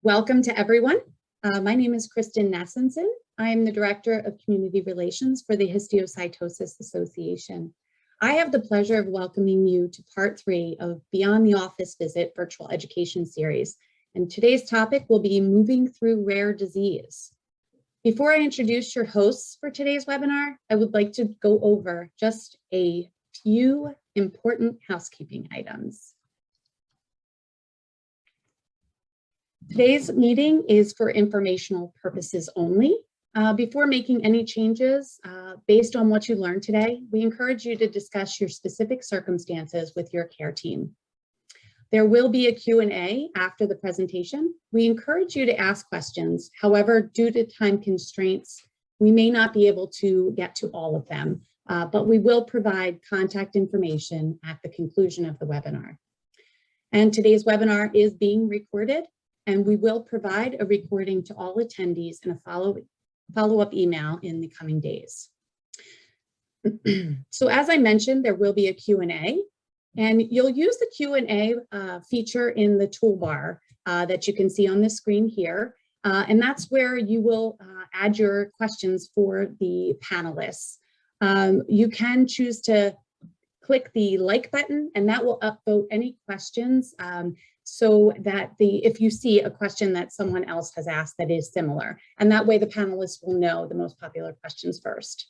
Welcome to everyone. My name is Kristen Nassenson. I am the Director of Community Relations for the Histiocytosis Association. I have the pleasure of welcoming you to part 3 of Beyond the Office Visit Virtual Education Series. And today's topic will be moving through rare disease. Before I introduce your hosts for today's webinar, I would like to go over just a few important housekeeping items. Today's meeting is for informational purposes only. Before making any changes based on what you learned today, we encourage you to discuss your specific circumstances with your care team. There will be a Q&A after the presentation. We encourage you to ask questions. However, due to time constraints, we may not be able to get to all of them, but we will provide contact information at the conclusion of the webinar. And today's webinar is being recorded, and we will provide a recording to all attendees in a follow-up email in the coming days. So as I mentioned, there will be a Q&A, and you'll use the Q&A feature in the toolbar that you can see on the screen here. And that's where you will add your questions for the panelists. You can choose to click the like button, and that will upvote any questions so that if you see a question that someone else has asked that is similar, and that way the panelists will know the most popular questions first.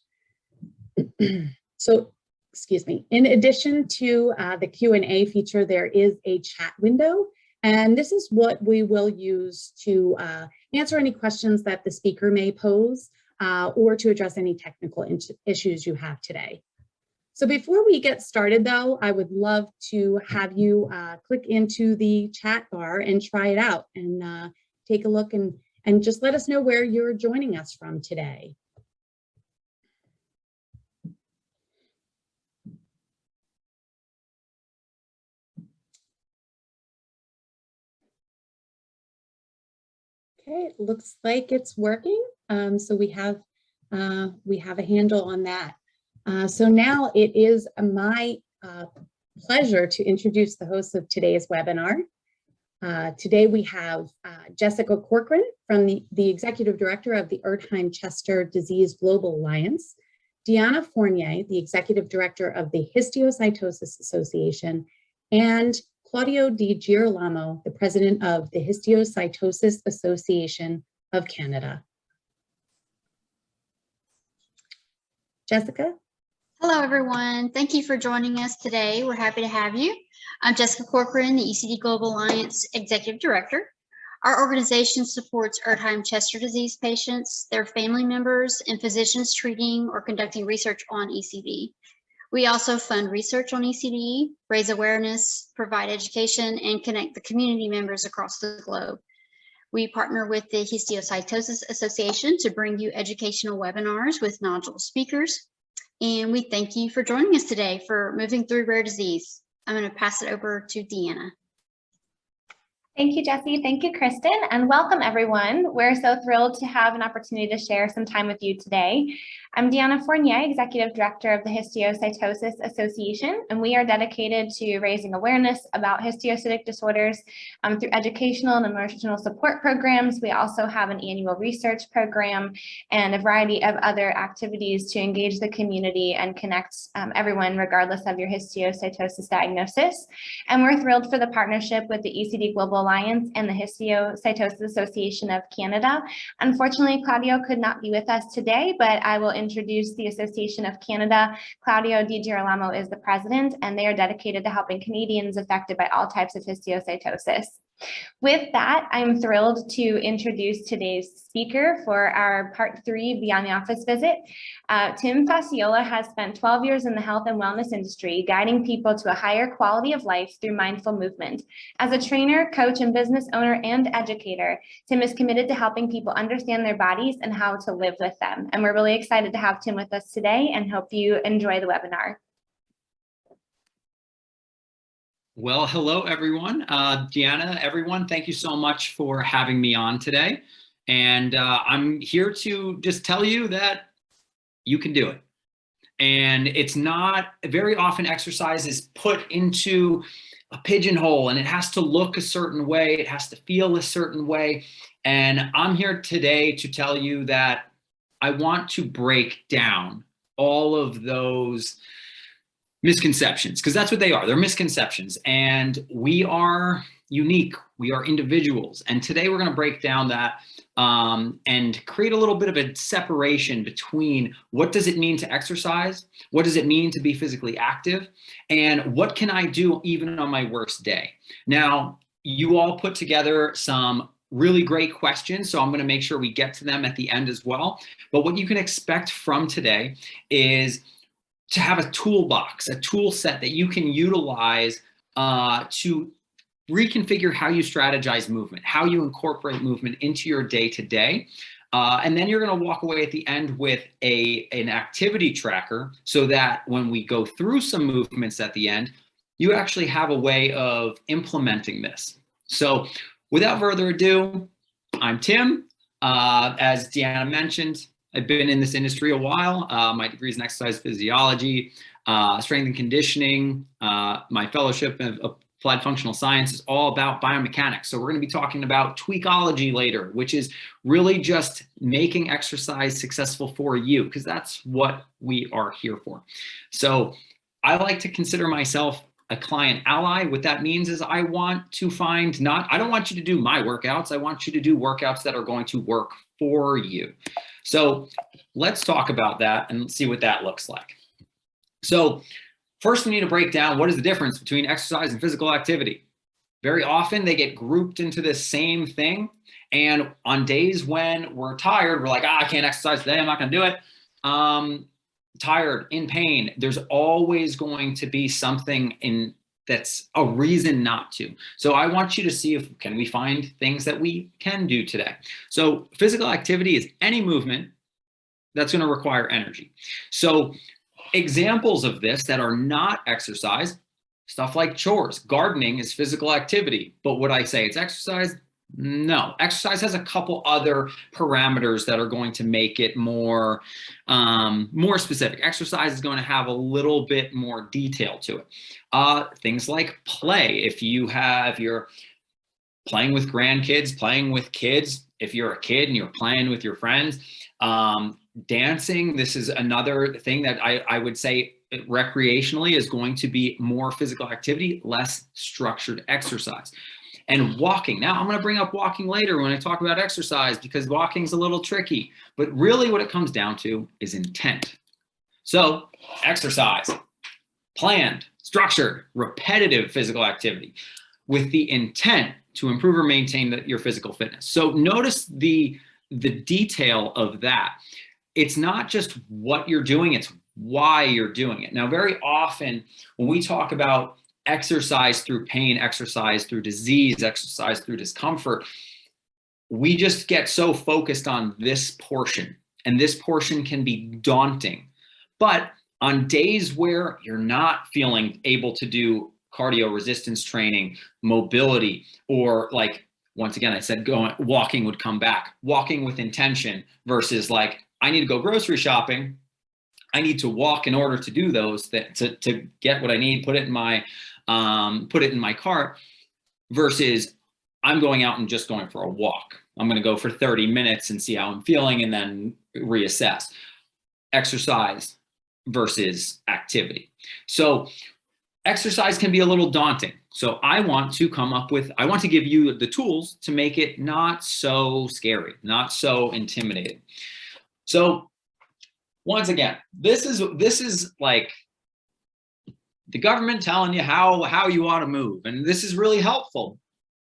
So, excuse me, in addition to the Q&A feature, there is a chat window, and this is what we will use to answer any questions that the speaker may pose or to address any technical issues you have today. So before we get started though, I would love to have you click into the chat bar and try it out and take a look and just let us know where you're joining us from today. Okay, it looks like it's working. So we have a handle on that. So now it is my pleasure to introduce the hosts of today's webinar. Today we have Jessica Corcoran, from the Executive Director of the Erdheim-Chester Disease Global Alliance, Diana Fournier, the Executive Director of the Histiocytosis Association, and Claudio Di Girolamo, the President of the Histiocytosis Association of Canada. Jessica? Hello, everyone. Thank you for joining us today. We're happy to have you. I'm Jessica Corcoran, the ECD Global Alliance Executive Director. Our organization supports Erdheim-Chester Disease patients, their family members, and physicians treating or conducting research on ECD. We also fund research on ECD, raise awareness, provide education, and connect the community members across the globe. We partner with the Histiocytosis Association to bring you educational webinars with knowledgeable speakers. And we thank you for joining us today for Moving Through Rare Disease. I'm going to pass it over to Deanna. Thank you, Jessie. Thank you, Kristen, and welcome everyone. We're so thrilled to have an opportunity to share some time with you today. I'm Diana Fournier, Executive Director of the Histiocytosis Association, and we are dedicated to raising awareness about histiocytic disorders through educational and emotional support programs. We also have an annual research program and a variety of other activities to engage the community and connect everyone regardless of your histiocytosis diagnosis. And we're thrilled for the partnership with the ECD Global Alliance and the Histiocytosis Association of Canada. Unfortunately, Claudio could not be with us today, but I will introduce the Association of Canada. Claudio Di Girolamo is the president, and they are dedicated to helping Canadians affected by all types of histiocytosis. With that, I'm thrilled to introduce today's speaker for our part 3 Beyond the Office visit. Tim Facciola has spent 12 years in the health and wellness industry, guiding people to a higher quality of life through mindful movement. As a trainer, coach, and business owner and educator, Tim is committed to helping people understand their bodies and how to live with them. And we're really excited to have Tim with us today and hope you enjoy the webinar. Well, hello, everyone. Deanna, everyone, thank you so much for having me on today. And I'm here to just tell you that you can do it. And it's not very often exercise is put into a pigeonhole and it has to look a certain way. It has to feel a certain way. And I'm here today to tell you that I want to break down all of those misconceptions, because that's what they are. They're misconceptions, and we are unique. We are individuals. And today we're going to break down that and create a little bit of a separation between what does it mean to exercise, what does it mean to be physically active, and what can I do even on my worst day. Now, you all put together some really great questions, so I'm going to make sure we get to them at the end as well. But what you can expect from today is to have a toolbox, a tool set that you can utilize to reconfigure how you strategize movement, how you incorporate movement into your day-to-day. And then you're going to walk away at the end with an activity tracker, so that when we go through some movements at the end, you actually have a way of implementing this. So without further ado, I'm Tim. As Deanna mentioned, I've been in this industry a while. My degree is in exercise physiology, strength and conditioning. My fellowship in applied functional science is all about biomechanics. So we're going to be talking about Tweakology later, which is really just making exercise successful for you, because that's what we are here for. So I like to consider myself a client ally. What that means is I want to find I don't want you to do my workouts. I want you to do workouts that are going to work for you. So let's talk about that and see what that looks like. So first, we need to break down what is the difference between exercise and physical activity. Very often they get grouped into this same thing. And on days when we're tired, we're like, I can't exercise today, I'm not going to do it. Tired, in pain, there's always going to be something that's a reason not to. So I want you to see can we find things that we can do today. So physical activity is any movement that's going to require energy. So examples of this that are not exercise, stuff like chores. Gardening is physical activity, but would I say it's exercise? No. Exercise has a couple other parameters that are going to make it more specific. Exercise is going to have a little bit more detail to it. Things like play. If you're playing with grandkids, playing with kids, if you're a kid and you're playing with your friends, dancing, this is another thing that I would say recreationally is going to be more physical activity, less structured exercise. And walking. Now, I'm going to bring up walking later when I talk about exercise, because walking's a little tricky. But really what it comes down to is intent. So exercise, planned, structured, repetitive physical activity with the intent to improve or maintain your physical fitness. So notice the detail of that. It's not just what you're doing, it's why you're doing it. Now, very often when we talk about exercise through pain, exercise through disease, exercise through discomfort, we just get so focused on this portion, and this portion can be daunting. But on days where you're not feeling able to do cardio resistance training, mobility, or like, once again, I said walking would come back, walking with intention versus like, I need to go grocery shopping. I need to walk in order to do those, to get what I need, put it in my cart, versus I'm going out and just going for a walk. I'm going to go for 30 minutes and see how I'm feeling and then reassess. Exercise versus activity. So exercise can be a little daunting. So I want to give you the tools to make it not so scary, not so intimidating. So once again, this is like the government telling you how you want to move. And this is really helpful,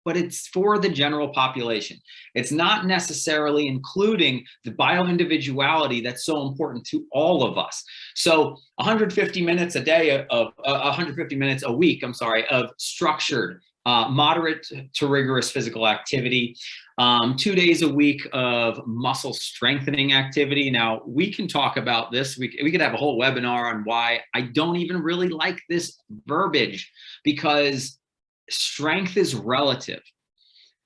but it's for the general population. It's not necessarily including the bioindividuality that's so important to all of us. So 150 minutes a day of 150 minutes a week, of structured, moderate to rigorous physical activity, 2 days a week of muscle strengthening activity. Now, we can talk about this. We could have a whole webinar on why I don't even really like this verbiage, because strength is relative,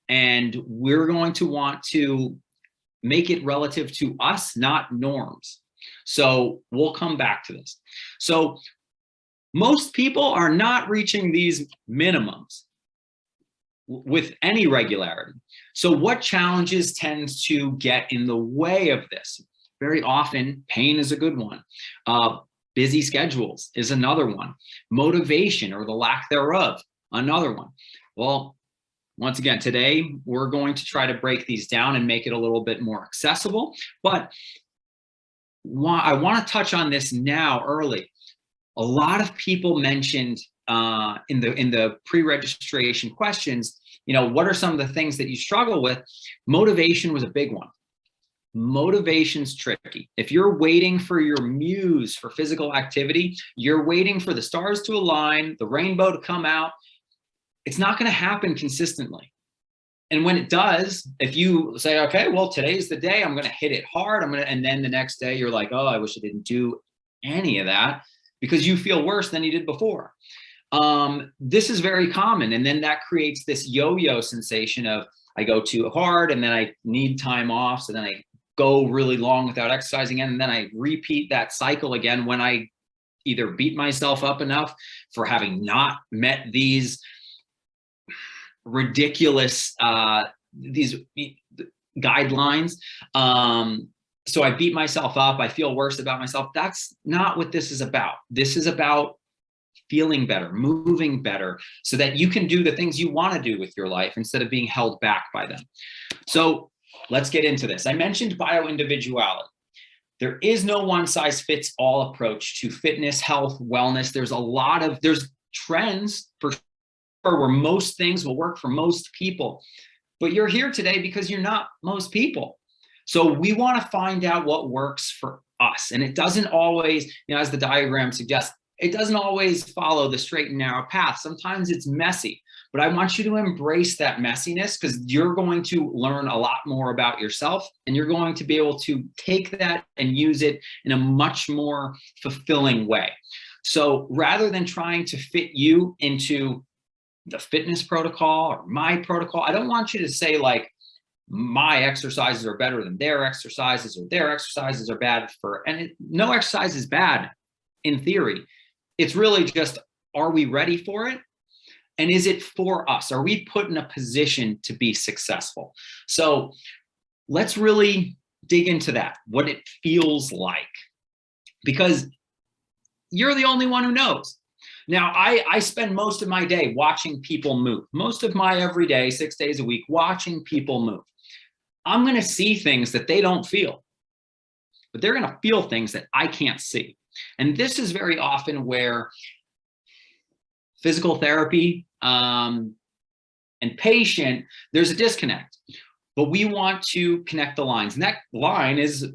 and we're going to want to make it relative to us, not norms. So we'll come back to this. So Most people are not reaching these minimums with any regularity. So what challenges tends to get in the way of this? Very often, pain is a good one. Busy schedules is another one. Motivation or the lack thereof, another one. Well, once again, today, we're going to try to break these down and make it a little bit more accessible. But I want to touch on this now early. A lot of people mentioned in the pre-registration questions, what are some of the things that you struggle with? Motivation was a big one. Motivation's tricky. If you're waiting for your muse for physical activity, you're waiting for the stars to align, the rainbow to come out, it's not going to happen consistently. And when it does, if you say, okay, well, today's the day, I'm going to hit it hard, and then the next day you're like, oh, I wish I didn't do any of that, because you feel worse than you did before. This is very common. And then that creates this yo-yo sensation of I go too hard and then I need time off. So then I go really long without exercising, and then I repeat that cycle again when I either beat myself up enough for having not met these ridiculous these guidelines. So I beat myself up, I feel worse about myself. That's not what this is about. This is about feeling better, moving better, so that you can do the things you want to do with your life instead of being held back by them. So let's get into this. I mentioned bio-individuality. There is no one-size-fits-all approach to fitness, health, wellness. There's trends for sure where most things will work for most people, but you're here today because you're not most people. So we want to find out what works for us. And it doesn't always, as the diagram suggests, it doesn't always follow the straight and narrow path. Sometimes it's messy, but I want you to embrace that messiness, because you're going to learn a lot more about yourself, and you're going to be able to take that and use it in a much more fulfilling way. So rather than trying to fit you into the fitness protocol or my protocol, I don't want you to say like, my exercises are better than their exercises, or their exercises are bad no exercise is bad in theory. It's really just, are we ready for it? And is it for us? Are we put in a position to be successful? So let's really dig into that, what it feels like, because you're the only one who knows. Now, I spend most of my day watching people move, most of my every day, 6 days a week, watching people move. I'm going to see things that they don't feel, but they're going to feel things that I can't see. And this is very often where physical therapy and patient, there's a disconnect, but we want to connect the lines. And that line is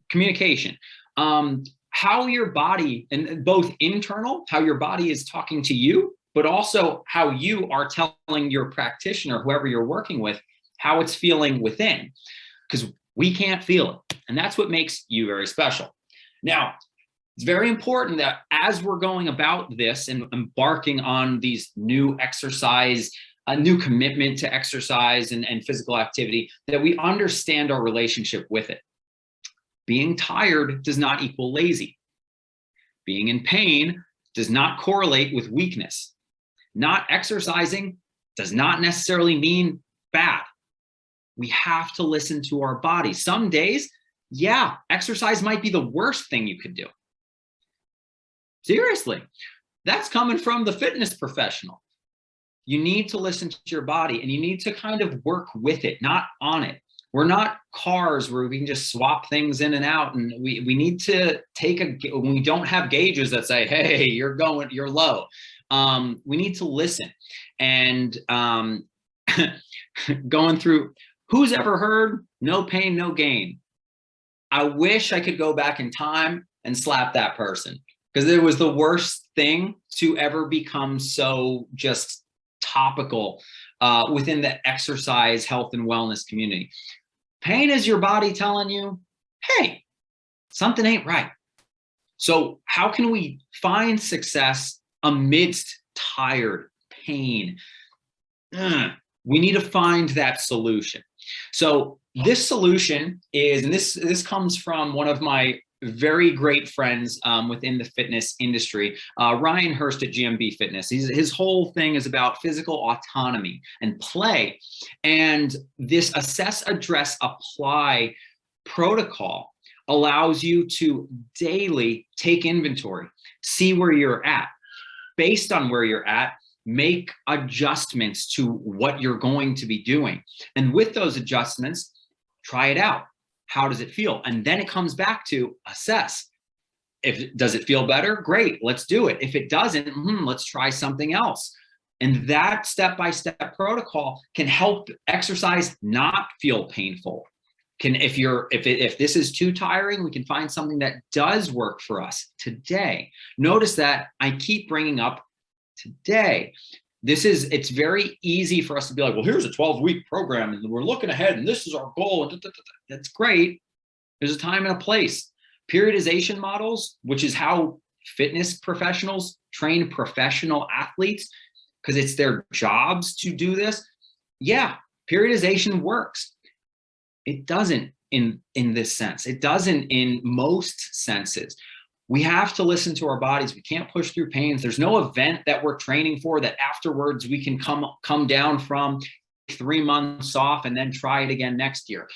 communication. How your body, and both internal, how your body is talking to you, but also how you are telling your practitioner, whoever you're working with, how it's feeling within, because we can't feel it. And that's what makes you very special. Now, it's very important that as we're going about this and embarking on these new exercise, a new commitment to exercise and physical activity, that we understand our relationship with it. Being tired does not equal lazy. Being in pain does not correlate with weakness. Not exercising does not necessarily mean bad. We have to listen to our body. Some days, yeah, exercise might be the worst thing you could do. Seriously, that's coming from the fitness professional. You need to listen to your body, and you need to kind of work with it, not on it. We're not cars where we can just swap things in and out. And we need to when we don't have gauges that say, hey, you're low. We need to listen. And going through, who's ever heard no pain, no gain? I wish I could go back in time and slap that person, because it was the worst thing to ever become so just topical within the exercise, health, and wellness community. Pain is your body telling you, hey, something ain't right. So how can we find success amidst tired, pain? We need to find that solution. So this solution is, and this comes from one of my very great friends within the fitness industry. Ryan Hurst at GMB Fitness, his whole thing is about physical autonomy and play. And this assess, address, apply protocol allows you to daily take inventory, see where you're at. Based on where you're at, make adjustments to what you're going to be doing. And with those adjustments, try it out. How does it feel? And then it comes back to assess. Does it feel better? Great, let's do it. If it doesn't, let's try something else. And that step-by-step protocol can help exercise not feel painful. If this is too tiring, we can find something that does work for us today. Notice that I keep bringing up today. It's very easy for us to be like, well, here's a 12-week program and we're looking ahead and this is our goal. That's great. There's a time and a place. Periodization models, which is how fitness professionals train professional athletes because it's their jobs to do this. Yeah, periodization works. It doesn't in this sense. It doesn't in most senses. We have to listen to our bodies. We can't push through pains. There's no event that we're training for that afterwards we can come down from 3 months off and then try it again next year.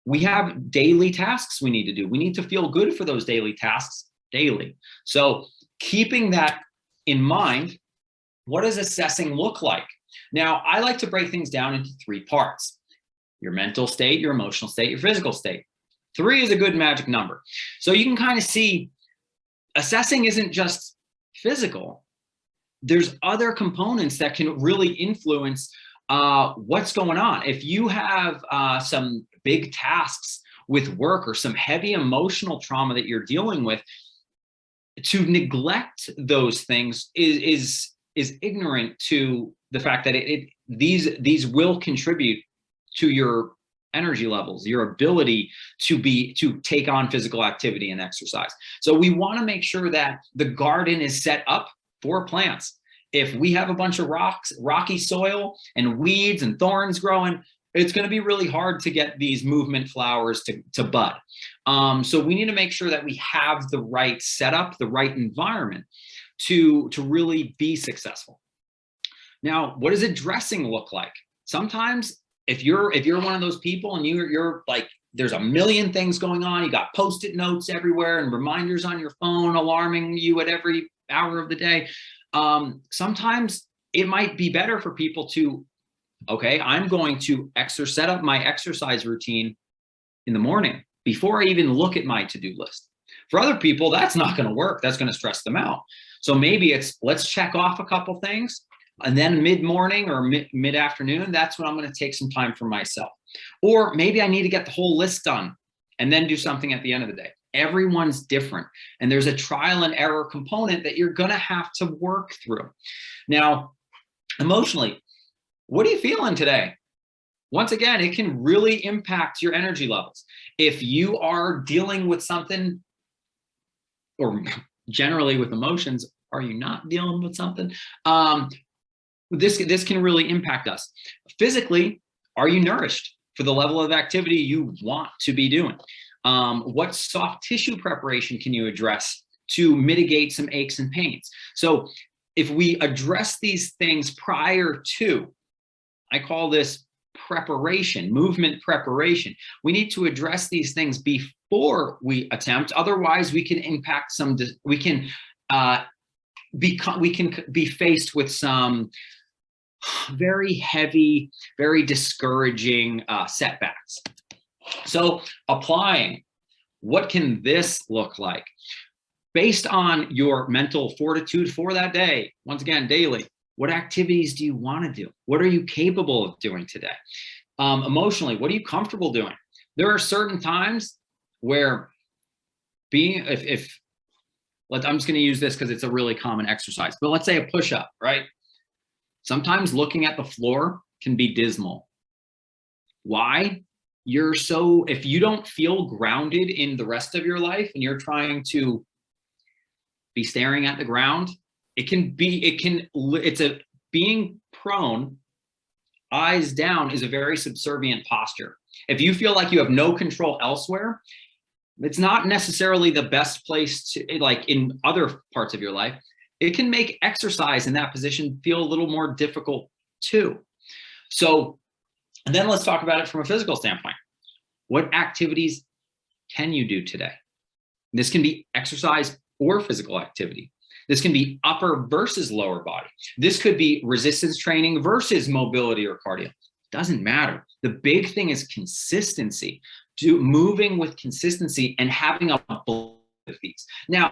We have daily tasks we need to do. We need to feel good for those daily tasks daily. So keeping that in mind, what does assessing look like? Now, I like to break things down into 3 parts. Your mental state, your emotional state, your physical state. 3 is a good magic number. So you can kind of see assessing isn't just physical. There's other components that can really influence what's going on. If you have some big tasks with work or some heavy emotional trauma that you're dealing with, to neglect those things is ignorant to the fact that these will contribute to your energy levels, your ability to take on physical activity and exercise. So we want to make sure that the garden is set up for plants. If we have a bunch of rocky soil and weeds and thorns growing, it's going to be really hard to get these movement flowers to bud. So we need to make sure that we have the right setup, the right environment to really be successful. Now, what does addressing look like? Sometimes if you're one of those people and you're like, there's a million things going on, you got Post-it notes everywhere and reminders on your phone alarming you at every hour of the day. Sometimes it might be better for people to, okay, I'm going to set up my exercise routine in the morning before I even look at my to-do list. For other people, that's not going to work. That's going to stress them out. So maybe let's check off a couple things. And then mid-morning or mid-afternoon, that's when I'm going to take some time for myself. Or maybe I need to get the whole list done and then do something at the end of the day. Everyone's different. And there's a trial and error component that you're going to have to work through. Now, emotionally, what are you feeling today? Once again, it can really impact your energy levels. If you are dealing with something, or generally with emotions, are you not dealing with something? This can really impact us. Physically, are you nourished for the level of activity you want to be doing? What soft tissue preparation can you address to mitigate some aches and pains? So if we address these things prior to, I call this preparation, movement preparation. We need to address these things before we attempt. Otherwise, we can impact we can be faced with some very heavy, very discouraging setbacks. So applying, what can this look like? Based on your mental fortitude for that day, once again, daily, what activities do you want to do? What are you capable of doing today? Emotionally, what are you comfortable doing? There are certain times where I'm just going to use this because it's a really common exercise, but let's say a push-up, right? Sometimes looking at the floor can be dismal. Why? If you don't feel grounded in the rest of your life and you're trying to be staring at the ground, being prone, eyes down is a very subservient posture. If you feel like you have no control elsewhere, It's not necessarily the best place to, like in other parts of your life, it can make exercise in that position feel a little more difficult too. So, and then let's talk about it from a physical standpoint. What activities can you do today? This can be exercise or physical activity. This can be upper versus lower body. This could be resistance training versus mobility or cardio. Doesn't matter. The big thing is consistency. Moving with consistency and having a blend of these. Now,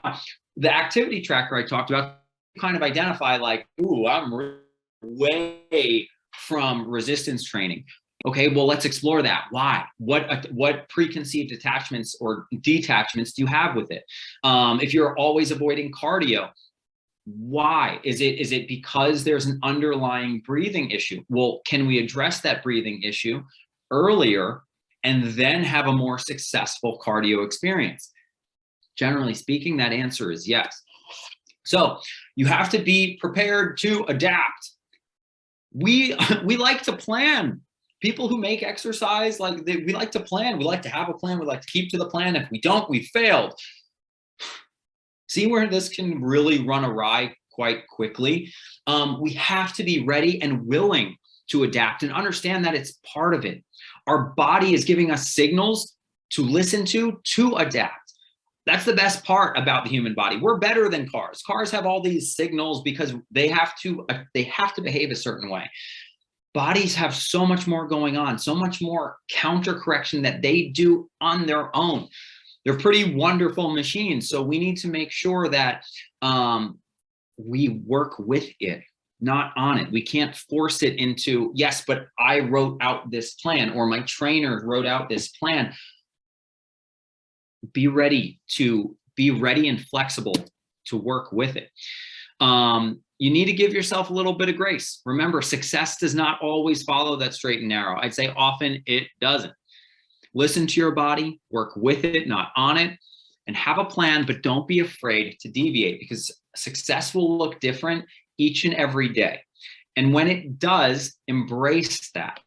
the activity tracker I talked about kind of identify like, ooh, I'm way from resistance training. Okay, well, let's explore that. Why? What preconceived attachments or detachments do you have with it? If you're always avoiding cardio, why? Is it because there's an underlying breathing issue? Well, can we address that breathing issue earlier and then have a more successful cardio experience? Generally speaking, that answer is yes. So you have to be prepared to adapt. We like to plan. People who make exercise, we like to plan. We like to have a plan. We like to keep to the plan. If we don't, we failed. See where this can really run awry quite quickly. We have to be ready and willing to adapt and understand that it's part of it. Our body is giving us signals to listen to adapt. That's the best part about the human body. We're better than cars. Cars have all these signals because they have to behave a certain way. Bodies have so much more going on, so much more counter correction that they do on their own. They're pretty wonderful machines. So we need to make sure that we work with it, not on it. We can't force it into, yes, but I wrote out this plan, or my trainer wrote out this plan. Be ready and flexible to work with it. You need to give yourself a little bit of grace. Remember, success does not always follow that straight and narrow. I'd say often it doesn't. Listen to your body, work with it, not on it, and have a plan, but don't be afraid to deviate, because success will look different each and every day. And when it does, embrace that.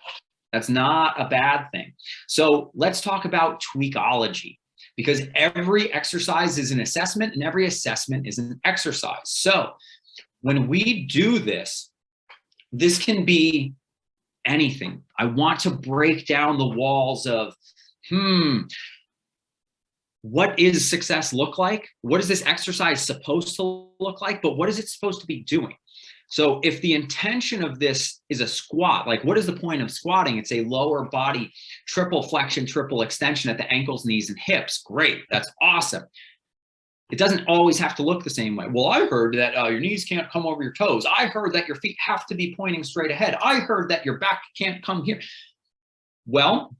That's not a bad thing. So let's talk about Tweakology, because every exercise is an assessment and every assessment is an exercise. So when we do this, this can be anything. I want to break down the walls of, what is success look like? What is this exercise supposed to look like? But what is it supposed to be doing? So if the intention of this is a squat, like what is the point of squatting? It's a lower body triple flexion, triple extension at the ankles, knees, and hips. Great, that's awesome. It doesn't always have to look the same way. Well, I heard that your knees can't come over your toes. I heard that your feet have to be pointing straight ahead. I heard that your back can't come here. Well,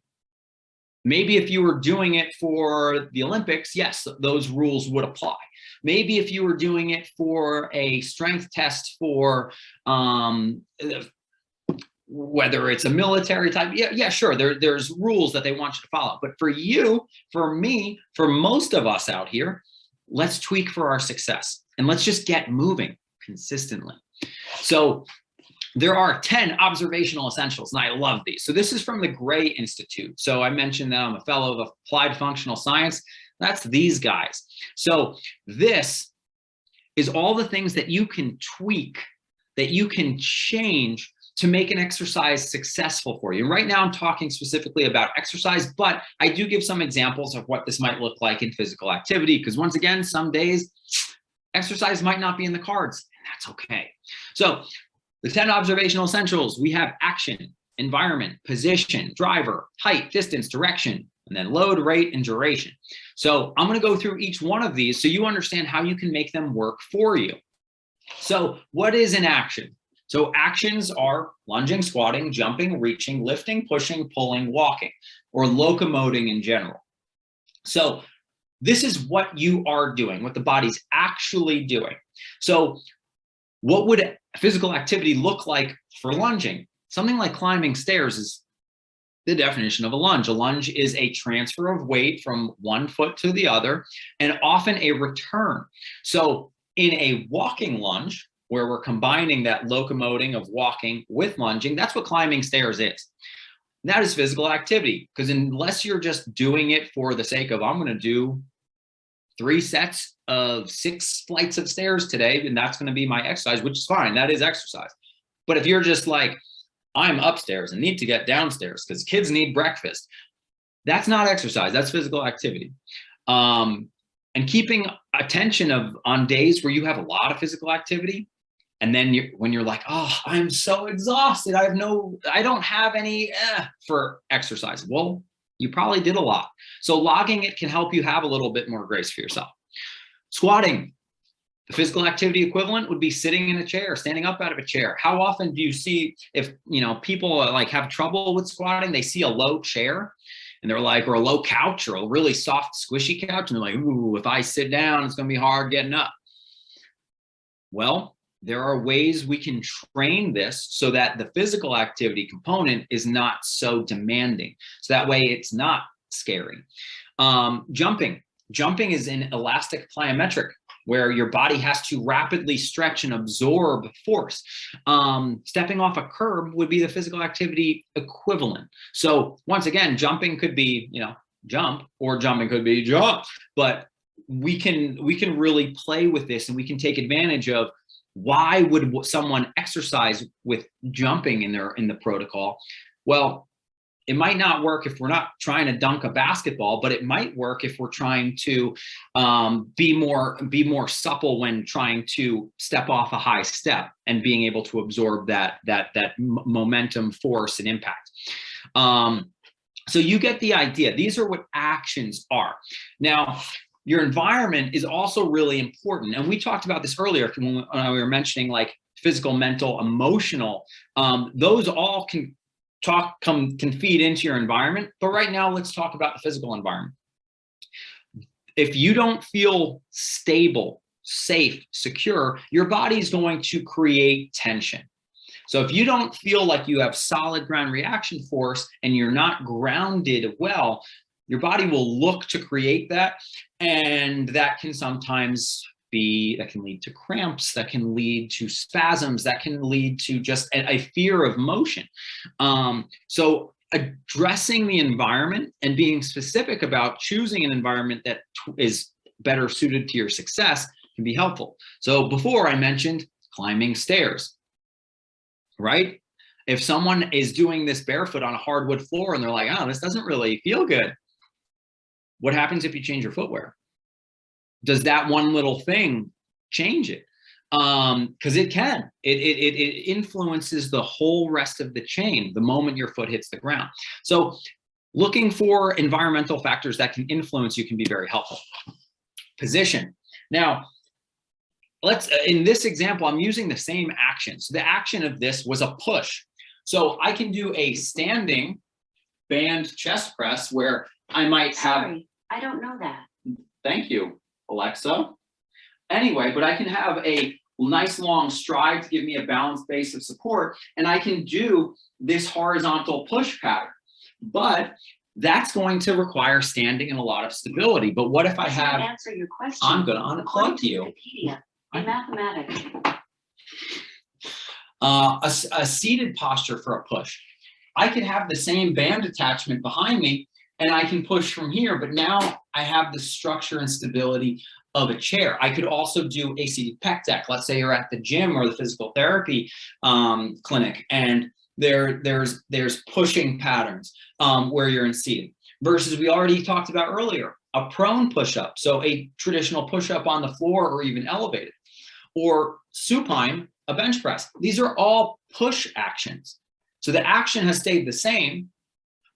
maybe if you were doing it for the Olympics, yes, those rules would apply. Maybe if you were doing it for a strength test for whether it's a military type, yeah, sure, there's rules that they want you to follow. But for you, for me, for most of us out here, let's tweak for our success and let's just get moving consistently. So there are 10 observational essentials, and I love these. So this is from the Gray Institute. So I mentioned that I'm a fellow of applied functional science. That's these guys. So this is all the things that you can tweak, that you can change to make an exercise successful for you. And right now I'm talking specifically about exercise, but I do give some examples of what this might look like in physical activity, because once again, some days exercise might not be in the cards, and that's okay. So the 10 observational essentials, we have action, environment, position, driver, height, distance, direction, and then load, rate, and duration. So I'm going to go through each one of these so you understand how you can make them work for you. So what is an action? So actions are lunging, squatting, jumping, reaching, lifting, pushing, pulling, walking, or locomoting in general. So this is what you are doing, what the body's actually doing. So what would physical activity look like for lunging? Something like climbing stairs is the definition of a lunge. A lunge is a transfer of weight from one foot to the other, and often a return. So in a walking lunge, where we're combining that locomoting of walking with lunging, that's what climbing stairs is. That is physical activity, because unless you're just doing it for the sake of, I'm going to do 3 sets of 6 flights of stairs today, and that's going to be my exercise, which is fine. That is exercise. But if you're just like, I'm upstairs and need to get downstairs because kids need breakfast, that's not exercise. That's physical activity. And keeping attention on days where you have a lot of physical activity, and then when you're like, oh, I'm so exhausted, I don't have any for exercise. Well, you probably did a lot. So logging it can help you have a little bit more grace for yourself. Squatting, the physical activity equivalent would be sitting in a chair, standing up out of a chair. How often do you see, if people like have trouble with squatting, they see a low chair and they're like, or a low couch or a really soft, squishy couch, and they're like, ooh, if I sit down, it's going to be hard getting up. Well, there are ways we can train this so that the physical activity component is not so demanding. So that way it's not scary. Jumping is an elastic plyometric, where your body has to rapidly stretch and absorb force. Stepping off a curb would be the physical activity equivalent. So once again, jumping could be, jump, or jumping could be jump, but we can really play with this, and we can take advantage of why would someone exercise with jumping in the protocol. Well, it might not work if we're not trying to dunk a basketball, but it might work if we're trying to be more supple when trying to step off a high step and being able to absorb that momentum, force, and impact. So you get the idea. These are what actions are. Now, your environment is also really important, and we talked about this earlier when we were mentioning like physical, mental, emotional. Those all can feed into your environment. But right now, let's talk about the physical environment. If you don't feel stable, safe, secure, your body is going to create tension. So if you don't feel like you have solid ground reaction force and you're not grounded well, your body will look to create that. And that can sometimes that can lead to cramps, that can lead to spasms, that can lead to just a fear of motion. So addressing the environment and being specific about choosing an environment that is better suited to your success can be helpful. So before I mentioned climbing stairs, right? If someone is doing this barefoot on a hardwood floor and they're like, oh, this doesn't really feel good. What happens if you change your footwear? Does that one little thing change it? Because it can. It influences the whole rest of the chain the moment your foot hits the ground. So looking for environmental factors that can influence you can be very helpful. Position. Now, in this example, I'm using the same action. So the action of this was a push. So I can do a standing band chest press where I might have. Sorry, I don't know that. Thank you, Alexa. Anyway, but I can have a nice long stride to give me a balanced base of support, and I can do this horizontal push pattern. But that's going to require standing and a lot of stability. But what if I have? Answer your question. I'm going to unplug you. Wikipedia, in mathematics. A seated posture for a push. I could have the same band attachment behind me, and I can push from here, but now I have the structure and stability of a chair. I could also do a seated pec deck. Let's say you're at the gym or the physical therapy clinic, and there's pushing patterns where you're in seated. Versus we already talked about earlier, a prone push-up. So a traditional push-up on the floor or even elevated. Or supine, a bench press. These are all push actions. So the action has stayed the same,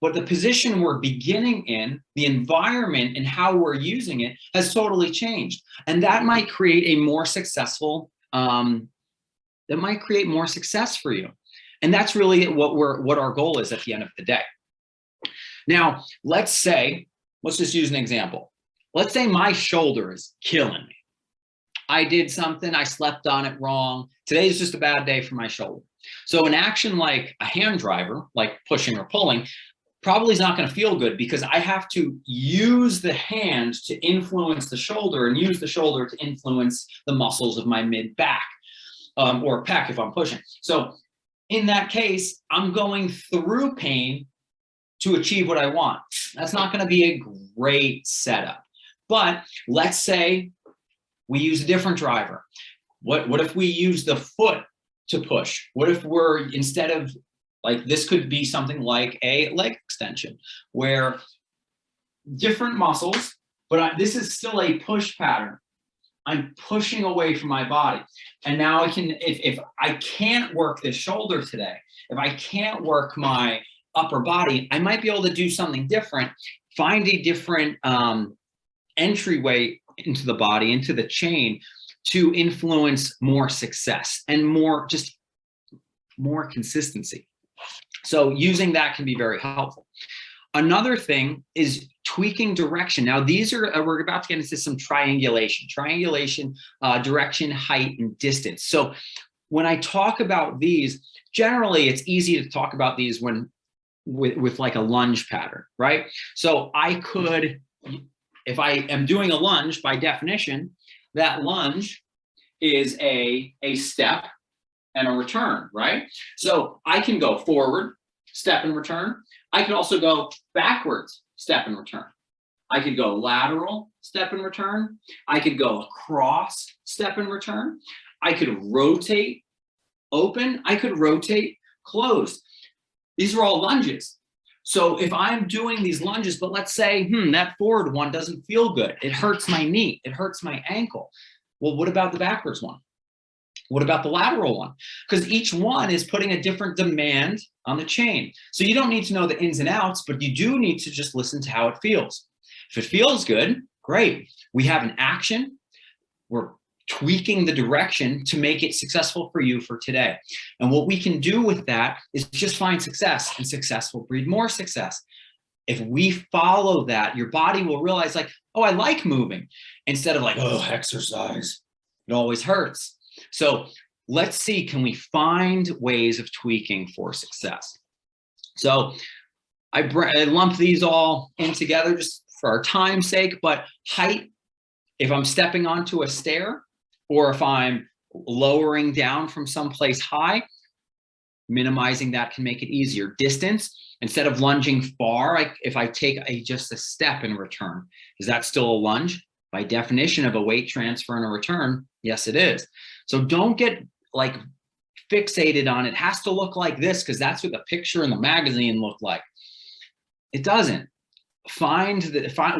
but the position we're beginning in, the environment and how we're using it has totally changed. And that might create a more successful, success for you. And that's really what our goal is at the end of the day. Now, let's just use an example. Let's say my shoulder is killing me. I did something, I slept on it wrong. Today's just a bad day for my shoulder. So an action like a hand driver, like pushing or pulling, probably is not going to feel good because I have to use the hand to influence the shoulder and use the shoulder to influence the muscles of my mid back or pec if I'm pushing. So in that case, I'm going through pain to achieve what I want. That's not going to be a great setup. But let's say we use a different driver. What if we use the foot to push? What if we're, instead of, like, this could be something like a leg extension, where different muscles, but this is still a push pattern. I'm pushing away from my body. And now I can, if I can't work this shoulder today, if I can't work my upper body, I might be able to do something different, find a different entryway into the body, into the chain, to influence more success and more consistency. So using that can be very helpful. Another thing is tweaking direction. Now these are, we're about to get into some triangulation, direction, height, and distance. So when I talk about these, generally it's easy to talk about these when with like a lunge pattern, right? So I could, if I am doing a lunge, by definition, that lunge is a step and a return, right? So I can go forward, step and return. I could also go backwards, step and return. I could go lateral, step and return. I could go across, step and return. I could rotate, open. I could rotate, closed. These are all lunges. So if I'm doing these lunges, but let's say, that forward one doesn't feel good. It hurts my knee. It hurts my ankle. Well, what about the backwards one? What about the lateral one? Because each one is putting a different demand on the chain. So you don't need to know the ins and outs, but you do need to just listen to how it feels. If it feels good, great. We have an action. We're tweaking the direction to make it successful for you for today. And what we can do with that is just find success, and success will breed more success. If we follow that, your body will realize, like, oh, I like moving, instead of like, oh, exercise, it always hurts. So let's see, can we find ways of tweaking for success? So I lump these all in together just for our time's sake, but height, if I'm stepping onto a stair, or if I'm lowering down from someplace high, minimizing that can make it easier. Distance, instead of lunging far, if I take just a step and return, is that still a lunge? By definition of a weight transfer and a return, yes, it is. So don't get like fixated on it has to look like this because that's what the picture in the magazine looked like. It doesn't. Find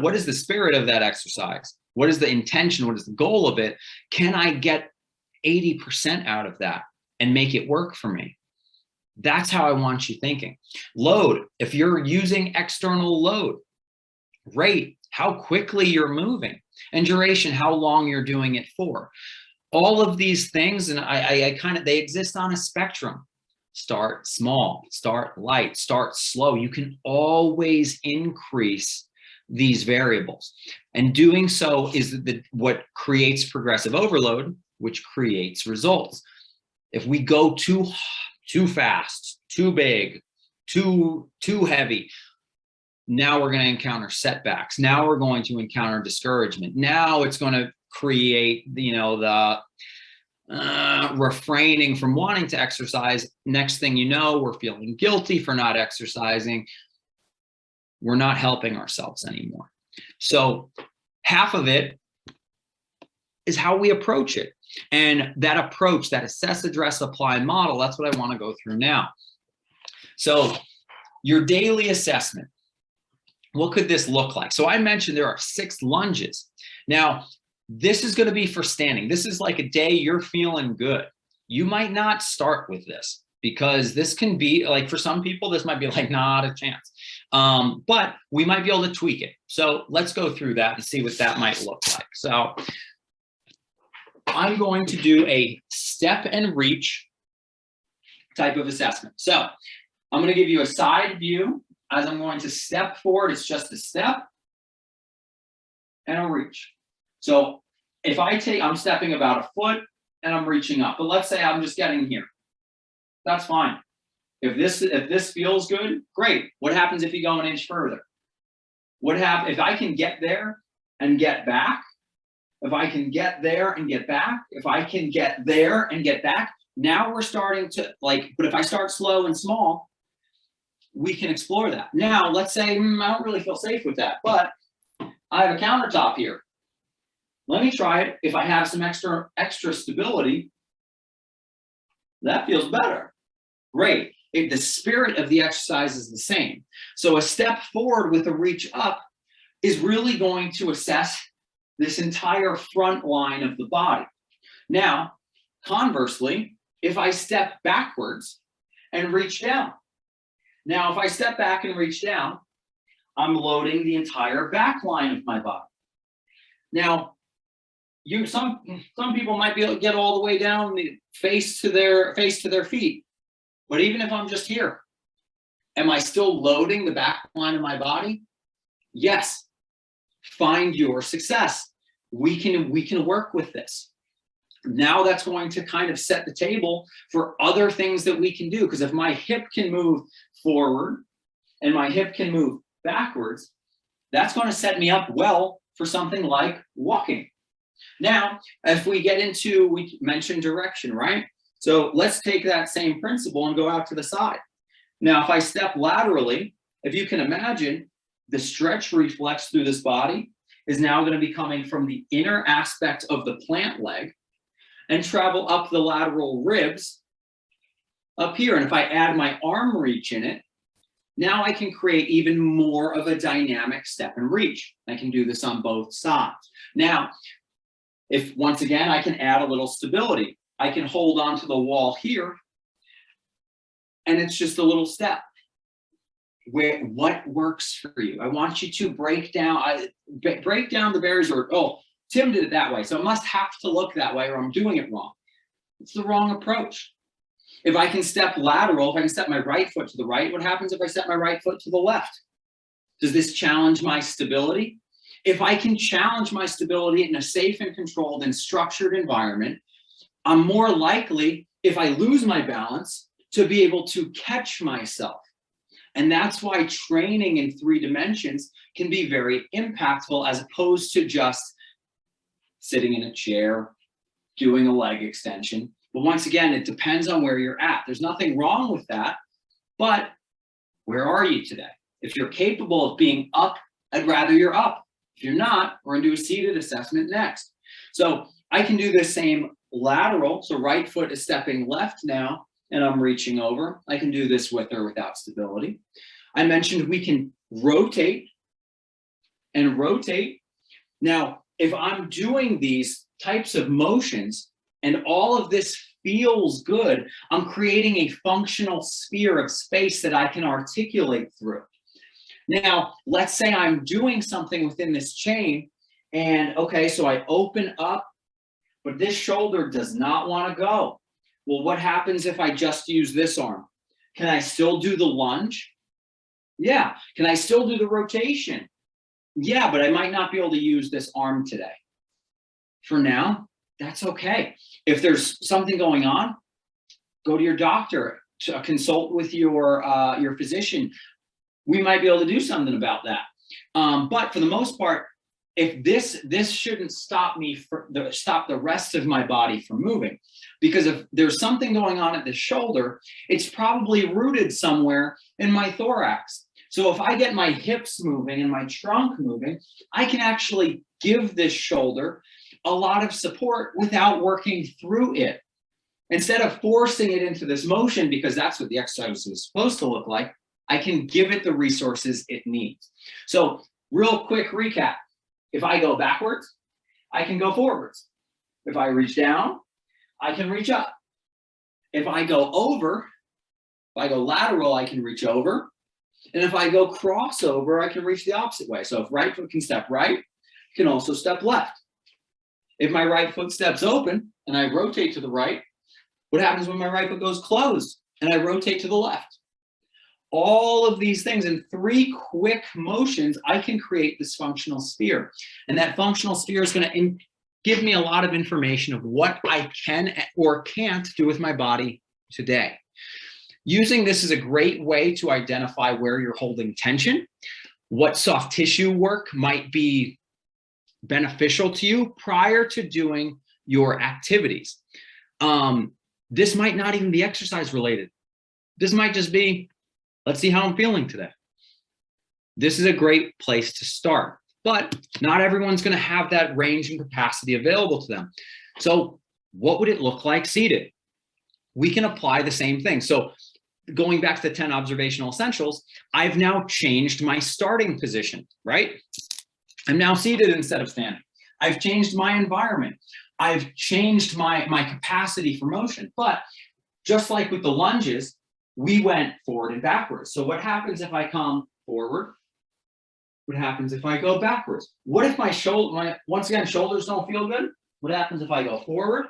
what is the spirit of that exercise? What is the intention? What is the goal of it? Can I get 80% out of that and make it work for me? That's how I want you thinking. Load, if you're using external load, rate, how quickly you're moving, and duration, how long you're doing it for. All of these things, and they exist on a spectrum. Start small, start light, start slow. You can always increase these variables. And doing so is what creates progressive overload, which creates results. If we go too fast, too big, too heavy, now we're going to encounter setbacks. Now we're going to encounter discouragement. Now it's going to create, the refraining from wanting to exercise. Next thing you know, we're feeling guilty for not exercising. We're not helping ourselves anymore. So half of it is how we approach it. And that approach, that assess, address, apply model, that's what I want to go through now. So your daily assessment, what could this look like? So I mentioned there are 6 lunges. Now, this is going to be for standing. This is like a day you're feeling good. You might not start with this because this can be like, for some people, this might be like, not a chance. But we might be able to tweak it. So let's go through that and see what that might look like. So I'm going to do a step and reach type of assessment. So I'm going to give you a side view as I'm going to step forward. It's just a step and a reach. So if I'm stepping about a foot and I'm reaching up, but let's say I'm just getting here. That's fine. If this feels good, great. What happens if you go an inch further? If I can get there and get back? If I can get there and get back? If I can get there and get back? Now we're starting to but if I start slow and small, we can explore that. Now, let's say, I don't really feel safe with that, but I have a countertop here. Let me try it. If I have some extra stability, that feels better. Great. If the spirit of the exercise is the same. So a step forward with a reach up is really going to assess this entire front line of the body. Now, conversely, if I step backwards and reach down. Now, if I step back and reach down, I'm loading the entire back line of my body. Now, some people might be able to get all the way down the face to their feet. But even if I'm just here, am I still loading the back line of my body? Yes. Find your success. We can work with this. Now that's going to kind of set the table for other things that we can do. Because if my hip can move forward and my hip can move backwards, that's going to set me up well for something like walking. Now, if we get into, we mentioned direction, right? So let's take that same principle and go out to the side. Now, if I step laterally, if you can imagine, the stretch reflex through this body is now going to be coming from the inner aspect of the plant leg and travel up the lateral ribs up here. And if I add my arm reach in it, now I can create even more of a dynamic step and reach. I can do this on both sides. Now, if once again, I can add a little stability. I can hold on to the wall here, and it's just a little step. What works for you? I want you to break down the barriers, or, oh, Tim did it that way, so it must have to look that way, or I'm doing it wrong. It's the wrong approach. If I can step lateral, if I can step my right foot to the right, what happens if I step my right foot to the left? Does this challenge my stability? If I can challenge my stability in a safe and controlled and structured environment, I'm more likely, if I lose my balance, to be able to catch myself. And that's why training in 3 dimensions can be very impactful, as opposed to just sitting in a chair, doing a leg extension. But once again, it depends on where you're at. There's nothing wrong with that, but where are you today? If you're capable of being up, I'd rather you're up. If you're not, we're gonna do a seated assessment next. So I can do the same lateral, so right foot is stepping left now, and I'm reaching over. I can do this with or without stability. I mentioned we can rotate and rotate. Now, if I'm doing these types of motions and all of this feels good, I'm creating a functional sphere of space that I can articulate through. Now, let's say I'm doing something within this chain, and okay, so I open up, but this shoulder does not want to go. Well, what happens if I just use this arm? Can I still do the lunge? Yeah. Can I still do the rotation? Yeah, but I might not be able to use this arm today. For now, that's okay. If there's something going on, go to your doctor, to consult with your physician. We might be able to do something about that. But for the most part, if this shouldn't stop the rest of my body from moving, because if there's something going on at the shoulder, it's probably rooted somewhere in my thorax. So if I get my hips moving and my trunk moving, I can actually give this shoulder a lot of support without working through it. Instead of forcing it into this motion, because that's what the exercise is supposed to look like, I can give it the resources it needs. So real quick recap. If I go backwards, I can go forwards. If I reach down, I can reach up. If I go over, if I go lateral, I can reach over. And if I go crossover, I can reach the opposite way. So if right foot can step right, it can also step left. If my right foot steps open and I rotate to the right, what happens when my right foot goes closed and I rotate to the left? All of these things in 3 quick motions, I can create this functional sphere. And that functional sphere is going to give me a lot of information of what I can or can't do with my body today. Using this is a great way to identify where you're holding tension, what soft tissue work might be beneficial to you prior to doing your activities. This might not even be exercise related. This might just be, Let's see how I'm feeling today. This is a great place to start, but not everyone's going to have that range and capacity available to them. So what would it look like seated? We can apply the same thing. So going back to the 10 observational essentials, I've now changed my starting position, right? I'm now seated instead of standing. I've changed my environment. I've changed my capacity for motion. But just like with the lunges, we went forward and backwards. So what happens if I come forward? What happens if I go backwards? What if my once again, shoulders don't feel good? What happens if I go forward?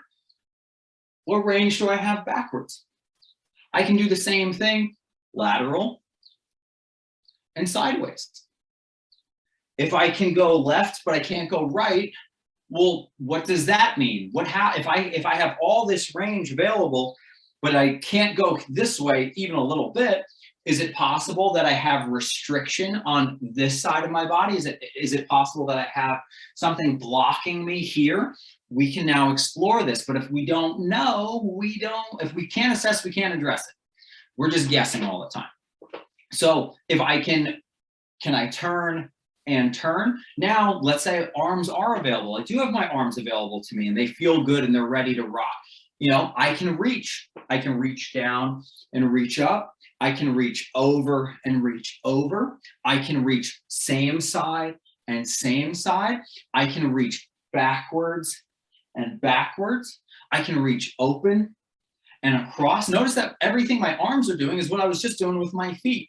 What range do I have backwards? I can do the same thing, lateral and sideways. If I can go left, but I can't go right, well, what does that mean? If I have all this range available, but I can't go this way even a little bit, is it possible that I have restriction on this side of my body? Is it possible that I have something blocking me here? We can now explore this, but if we don't know, if we can't assess, we can't address it. We're just guessing all the time. So if I can I turn and turn? Now, let's say arms are available. I do have my arms available to me and they feel good and they're ready to rock. You know, I can reach down and reach up. I can reach over and reach over. I can reach same side and same side. I can reach backwards and backwards. I can reach open and across. Notice that everything my arms are doing is what I was just doing with my feet.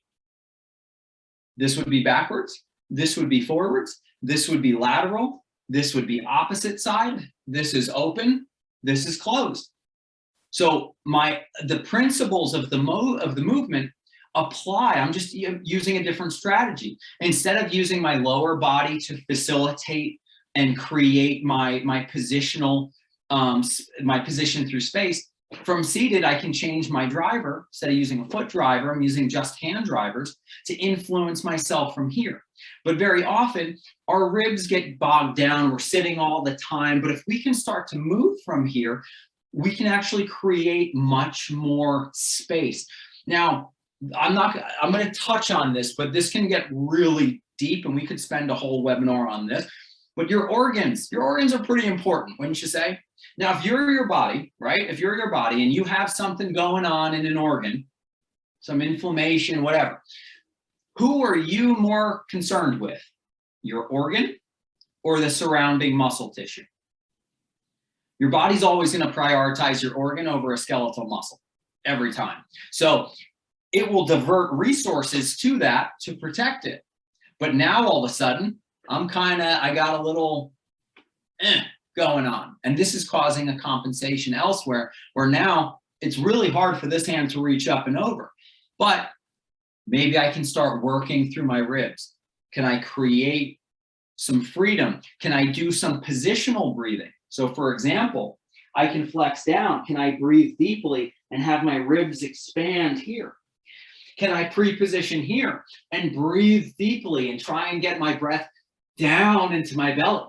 This would be backwards. This would be forwards. This would be lateral. This would be opposite side. This is open. This is closed. So the principles of the movement apply. I'm just using a different strategy. Instead of using my lower body to facilitate and create my position through space, from seated, I can change my driver. Instead of using a foot driver, I'm using just hand drivers to influence myself from here. But very often, our ribs get bogged down. We're sitting all the time. But if we can start to move from here, we can actually create much more space. Now, I'm going to touch on this, but this can get really deep and we could spend a whole webinar on this. But your organs are pretty important, wouldn't you say? Now, if you're your body, right? If you're your body and you have something going on in an organ, some inflammation, whatever, who are you more concerned with? Your organ or the surrounding muscle tissue? Your body's always going to prioritize your organ over a skeletal muscle every time. So it will divert resources to that to protect it. But now all of a sudden, I got a little going on. And this is causing a compensation elsewhere where now it's really hard for this hand to reach up and over. But maybe I can start working through my ribs. Can I create some freedom? Can I do some positional breathing? So for example, I can flex down. Can I breathe deeply and have my ribs expand here? Can I pre-position here and breathe deeply and try and get my breath down into my belly?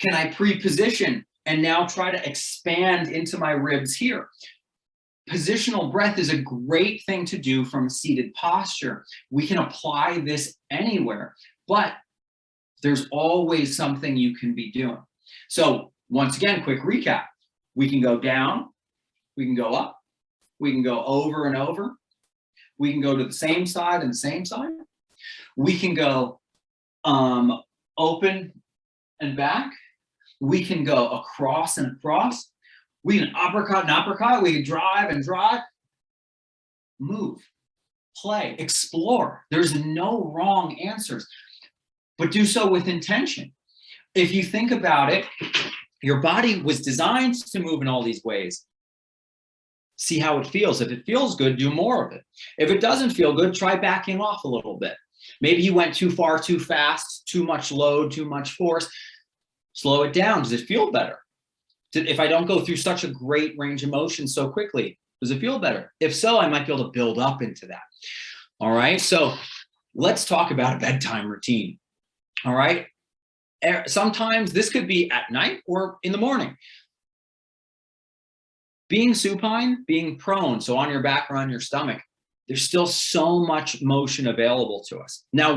Can I pre-position and now try to expand into my ribs here? Positional breath is a great thing to do from a seated posture. We can apply this anywhere, but there's always something you can be doing. So once again, quick recap. We can go down, we can go up, we can go over and over, we can go to the same side and the same side. We can go open and back. We can go across and across. We can uppercut and uppercut. We can drive and drive. Move, play, explore. There's no wrong answers, but do so with intention. If you think about it, your body was designed to move in all these ways. See how it feels. If it feels good, do more of it. If it doesn't feel good, try backing off a little bit. Maybe you went too far, too fast, too much load, too much force. Slow it down. Does it feel better? If I don't go through such a great range of motion so quickly, does it feel better? If so, I might be able to build up into that. All right. So let's talk about a bedtime routine. All right. Sometimes this could be at night or in the morning. Being supine, being prone, so on your back or on your stomach, there's still so much motion available to us. Now,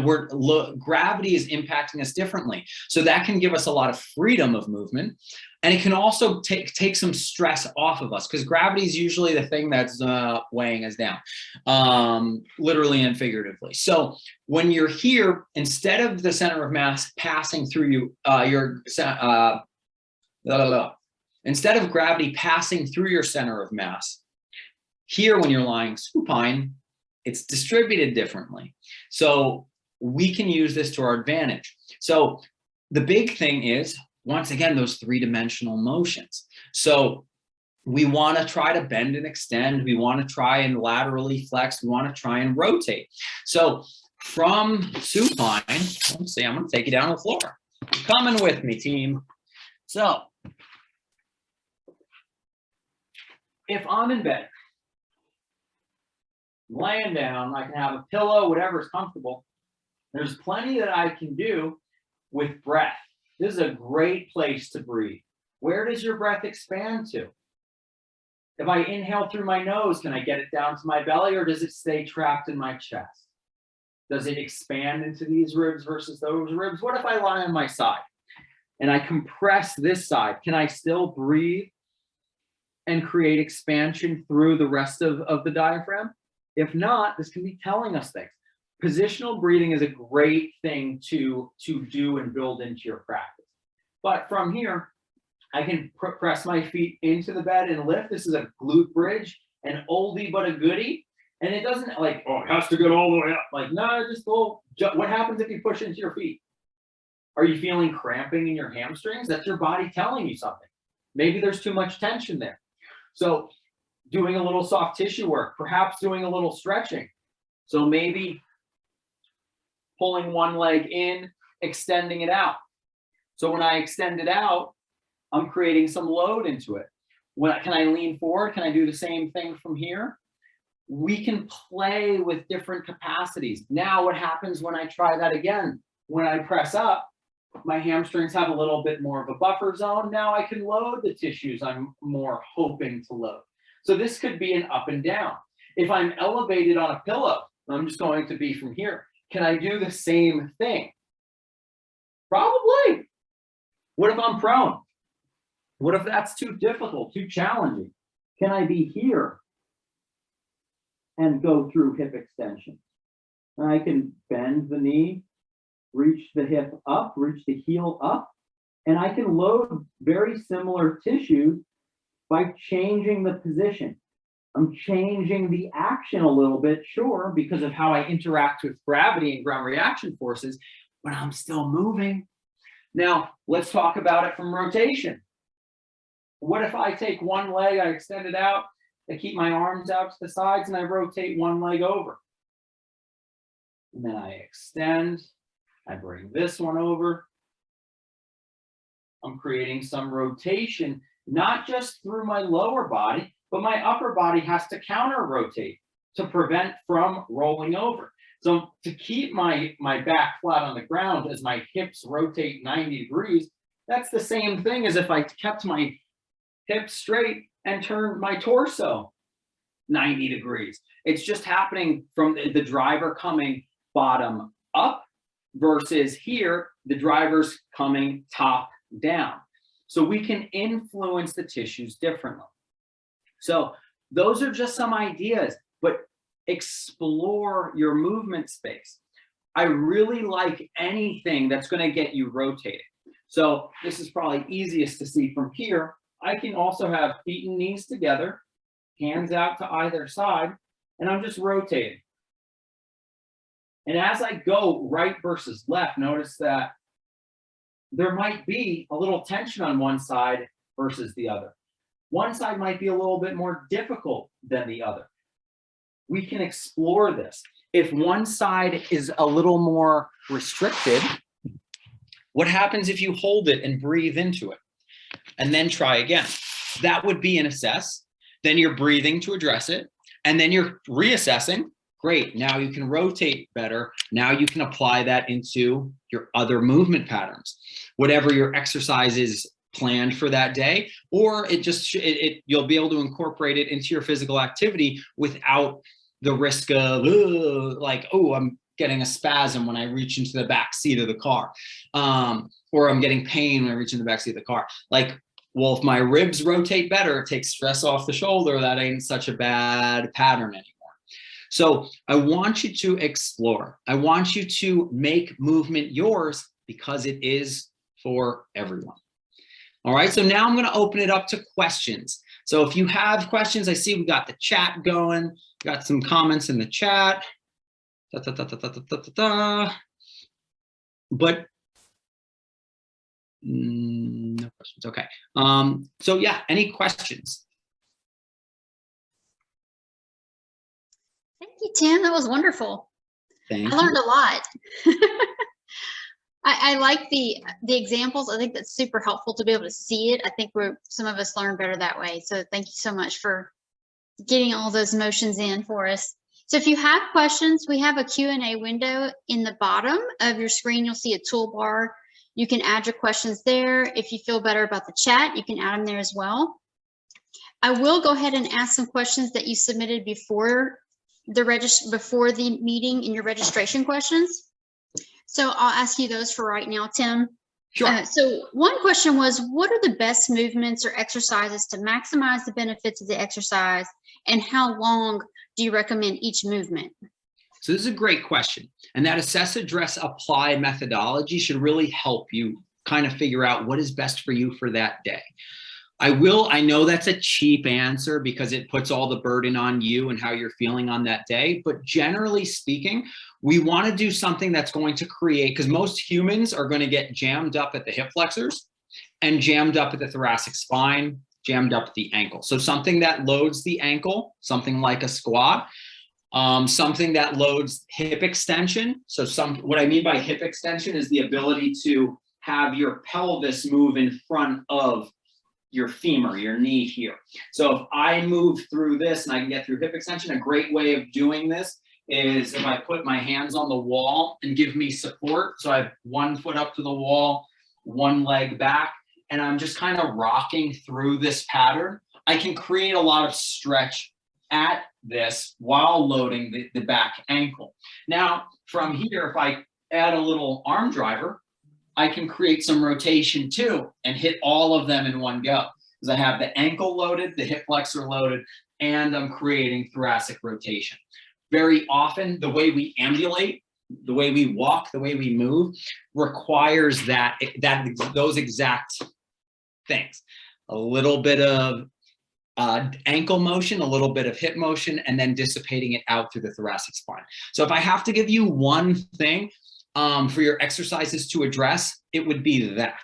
gravity is impacting us differently. So that can give us a lot of freedom of movement. And it can also take some stress off of us, because gravity is usually the thing that's weighing us down, literally and figuratively. So when you're here, instead of the center of mass passing through you, instead of gravity passing through your center of mass, here when you're lying supine, it's distributed differently. So we can use this to our advantage. So the big thing is, once again, those three-dimensional motions. So we want to try to bend and extend. We want to try and laterally flex. We want to try and rotate. So from supine, let's see, I'm going to take you down to the floor. Coming with me, team. So if I'm in bed, laying down, I can have a pillow, whatever is comfortable. There's plenty that I can do with breath. This is a great place to breathe. Where does your breath expand to? If I inhale through my nose, can I get it down to my belly, or does it stay trapped in my chest? Does it expand into these ribs versus those ribs? What if I lie on my side and I compress this side? Can I still breathe and create expansion through the rest of the diaphragm? If not, this can be telling us things. Positional breathing is a great thing to do and build into your practice. But from here, I can press my feet into the bed and lift. This is a glute bridge, an oldie but a goodie. And it doesn't like, oh, it has to go all the way up. Like, no, just go. What happens if you push into your feet? Are you feeling cramping in your hamstrings? That's your body telling you something. Maybe there's too much tension there. So doing a little soft tissue work, perhaps doing a little stretching. So maybe pulling one leg in, extending it out. So when I extend it out, I'm creating some load into it. Can I lean forward? Can I do the same thing from here? We can play with different capacities. Now what happens when I try that again? When I press up, my hamstrings have a little bit more of a buffer zone. Now I can load the tissues I'm more hoping to load. So this could be an up and down. If I'm elevated on a pillow, I'm just going to be from here. Can I do the same thing? Probably. What if I'm prone? What if that's too difficult, too challenging? Can I be here and go through hip extension? I can bend the knee, reach the hip up, reach the heel up, and I can load very similar tissues by changing the position. I'm changing the action a little bit, sure, because of how I interact with gravity and ground reaction forces, but I'm still moving. Now, let's talk about it from rotation. What if I take one leg, I extend it out, I keep my arms out to the sides, and I rotate one leg over? And then I extend, I bring this one over. I'm creating some rotation, not just through my lower body, but my upper body has to counter rotate to prevent from rolling over. So to keep my back flat on the ground as my hips rotate 90 degrees, that's the same thing as if I kept my hips straight and turned my torso 90 degrees. It's just happening from the driver coming bottom up versus here, the driver's coming top down. So we can influence the tissues differently. So those are just some ideas, but explore your movement space. I really like anything that's going to get you rotating. So this is probably easiest to see from here. I can also have feet and knees together, hands out to either side, and I'm just rotating. And as I go right versus left, notice that there might be a little tension on one side versus the other. One side might be a little bit more difficult than the other. We can explore this. If one side is a little more restricted, what happens if you hold it and breathe into it and then try again? That would be an assess. Then you're breathing to address it, and then you're reassessing. Great, now you can rotate better. Now you can apply that into your other movement patterns, whatever your exercise is planned for that day, or you'll be able to incorporate it into your physical activity without the risk of like, oh, I'm getting a spasm when I reach into the back seat of the car, or I'm getting pain when I reach in the back seat of the car. Like, well, if my ribs rotate better, it takes stress off the shoulder. That ain't such a bad pattern anymore. So I want you to explore. I want you to make movement yours because it is for everyone. All right, so now I'm going to open it up to questions. So if you have questions, I see we got the chat going, got some comments in the chat. But no questions. Okay. So yeah, any questions? Thank you, Tim. That was wonderful. Thank I learned a lot. I like the examples. I think that's super helpful to be able to see it. I think some of us learn better that way. So thank you so much for getting all those motions in for us. So if you have questions, we have a Q&A window in the bottom of your screen. You'll see a toolbar. You can add your questions there. If you feel better about the chat, you can add them there as well. I will go ahead and ask some questions that you submitted before the meeting in your registration questions. So I'll ask you those for right now, Tim. Sure. So one question was, what are the best movements or exercises to maximize the benefits of the exercise, and how long do you recommend each movement? So this is a great question. And that assess, address, apply methodology should really help you kind of figure out what is best for you for that day. I know that's a cheap answer because it puts all the burden on you and how you're feeling on that day. But generally speaking, we want to do something that's going to create, because most humans are going to get jammed up at the hip flexors and jammed up at the thoracic spine, jammed up at the ankle. So something that loads the ankle, something like a squat, something that loads hip extension. So what I mean by hip extension is the ability to have your pelvis move in front of your femur, your knee here. So if I move through this and I can get through hip extension, a great way of doing this is if I put my hands on the wall and give me support. So I have one foot up to the wall, one leg back, and I'm just kind of rocking through this pattern. I can create a lot of stretch at this while loading the back ankle. Now, from here, if I add a little arm driver, I can create some rotation too and hit all of them in one go. Because I have the ankle loaded, the hip flexor loaded, and I'm creating thoracic rotation. Very often, the way we ambulate, the way we walk, the way we move requires those exact things. A little bit of ankle motion, a little bit of hip motion, and then dissipating it out through the thoracic spine. So if I have to give you one thing for your exercises to address, it would be that.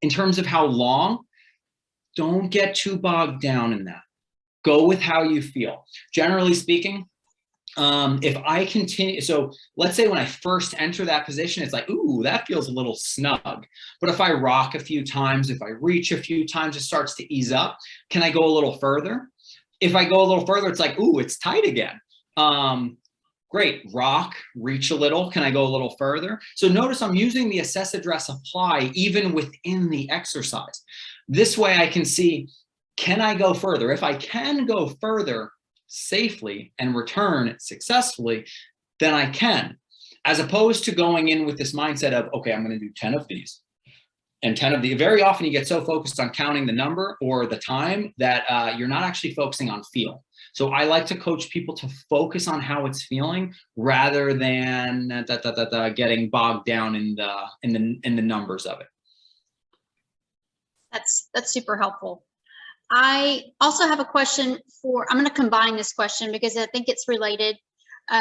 In terms of how long, don't get too bogged down in that. Go with how you feel. Generally speaking, if I continue, so let's say when I first enter that position, it's like, ooh, that feels a little snug. But if I rock a few times, if I reach a few times, it starts to ease up. Can I go a little further? If I go a little further, it's like, ooh, it's tight again. Great, rock, reach a little. Can I go a little further? So notice I'm using the assess, address, apply even within the exercise. This way I can see, can I go further? If I can go further safely and return successfully, then I can. As opposed to going in with this mindset of, okay, I'm going to do 10 of these and 10 of these. Very often you get so focused on counting the number or the time that you're not actually focusing on feel. So I like to coach people to focus on how it's feeling rather than getting bogged down in the numbers of it. That's super helpful. I also have a question I'm going to combine this question because I think it's related.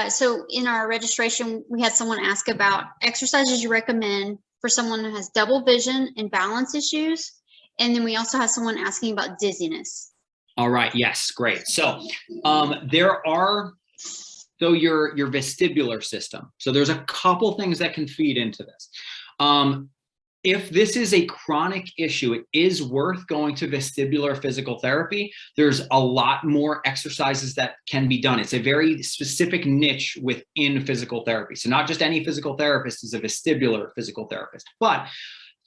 So in our registration, we had someone ask about exercises you recommend for someone who has double vision and balance issues. And then we also have someone asking about dizziness. All right. Yes. Great. So your vestibular system. So there's a couple things that can feed into this. If this is a chronic issue, it is worth going to vestibular physical therapy. There's a lot more exercises that can be done. It's a very specific niche within physical therapy. So not just any physical therapist is a vestibular physical therapist, but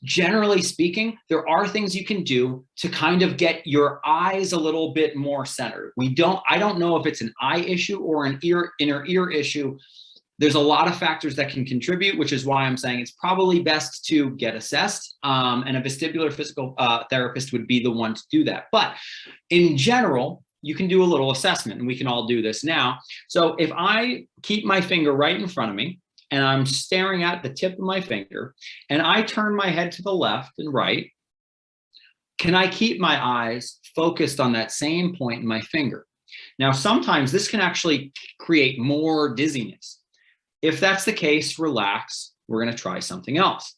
Generally speaking, there are things you can do to kind of get your eyes a little bit more centered. I don't know if it's an eye issue or an inner ear issue. There's a lot of factors that can contribute, which is why I'm saying it's probably best to get assessed, and a vestibular physical therapist would be the one to do that. But in general, you can do a little assessment, and we can all do this now. So if I keep my finger right in front of me, and I'm staring at the tip of my finger, and I turn my head to the left and right, can I keep my eyes focused on that same point in my finger? Now, sometimes this can actually create more dizziness. If that's the case, relax. We're going to try something else.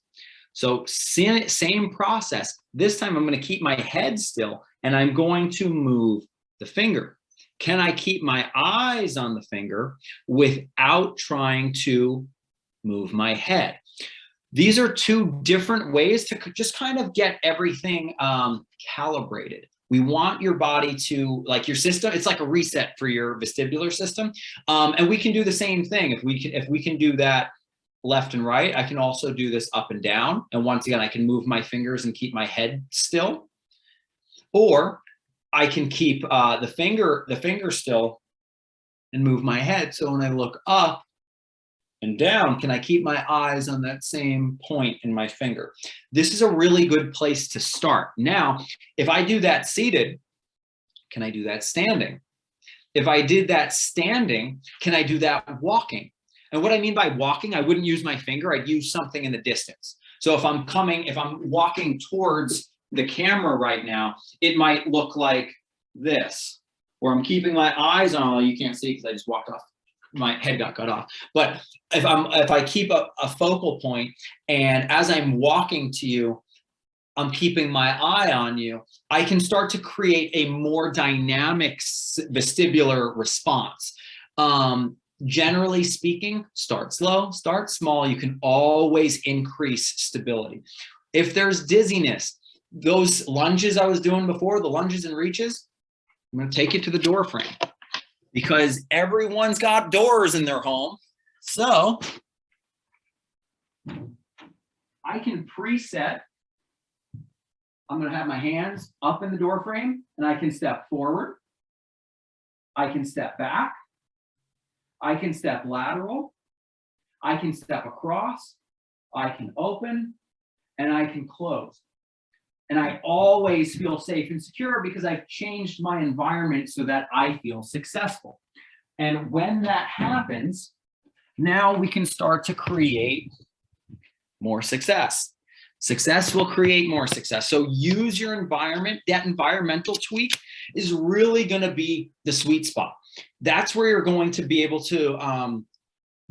So same process. This time I'm going to keep my head still, and I'm going to move the finger. Can I keep my eyes on the finger without trying to move my head? These are two different ways to just kind of get everything calibrated. We want your body to, like your system, it's like a reset for your vestibular system. And we can do the same thing. If we can do that left and right, I can also do this up and down. And once again, I can move my fingers and keep my head still. Or I can keep the finger still and move my head. So when I look up and down, can I keep my eyes on that same point in my finger? This is a really good place to start. Now, if I do that seated, can I do that standing? If I did that standing, can I do that walking? And what I mean by walking, I wouldn't use my finger, I'd use something in the distance. So if I'm walking towards the camera right now, it might look like this, or I'm keeping my eyes on, well, you can't see because I just walked off. My head got cut off. But if I keep a focal point, and as I'm walking to you, I'm keeping my eye on you, I can start to create a more dynamic vestibular response. Generally speaking, start slow, start small. You can always increase stability. If there's dizziness, those lunges I was doing before, the lunges and reaches, I'm going to take you to the door frame, because everyone's got doors in their home. So I can preset. I'm going to have my hands up in the door frame, and I can step forward. I can step back. I can step lateral. I can step across. I can open, and I can close. And I always feel safe and secure because I've changed my environment so that I feel successful. And when that happens, now we can start to create more success. Success will create more success. So use your environment. That environmental tweak is really going to be the sweet spot. That's where you're going to be able to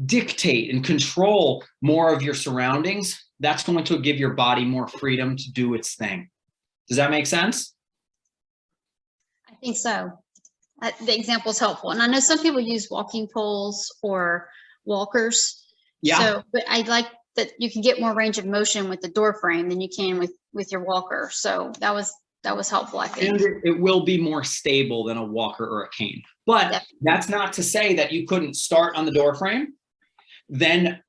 dictate and control more of your surroundings. That's going to give your body more freedom to do its thing. Does that make sense? I think so. The example is helpful. And I know some people use walking poles or walkers. Yeah. So, but I like that you can get more range of motion with the door frame than you can with your walker. So that was helpful, I think. And it will be more stable than a walker or a cane. But definitely. That's not to say that you couldn't start on the door frame, then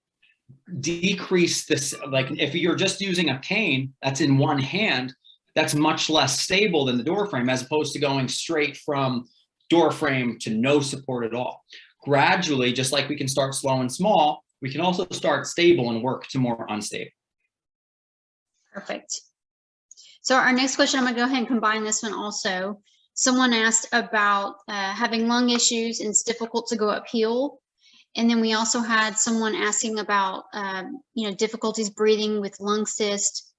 decrease this. Like if you're just using a cane that's in one hand, that's much less stable than the door frame, as opposed to going straight from door frame to no support at all. Gradually, just like we can start slow and small, we can also start stable and work to more unstable. Perfect. So our next question, I'm going to go ahead and combine this one also. Someone asked about having lung issues and it's difficult to go uphill. And then we also had someone asking about difficulties breathing with lung cyst.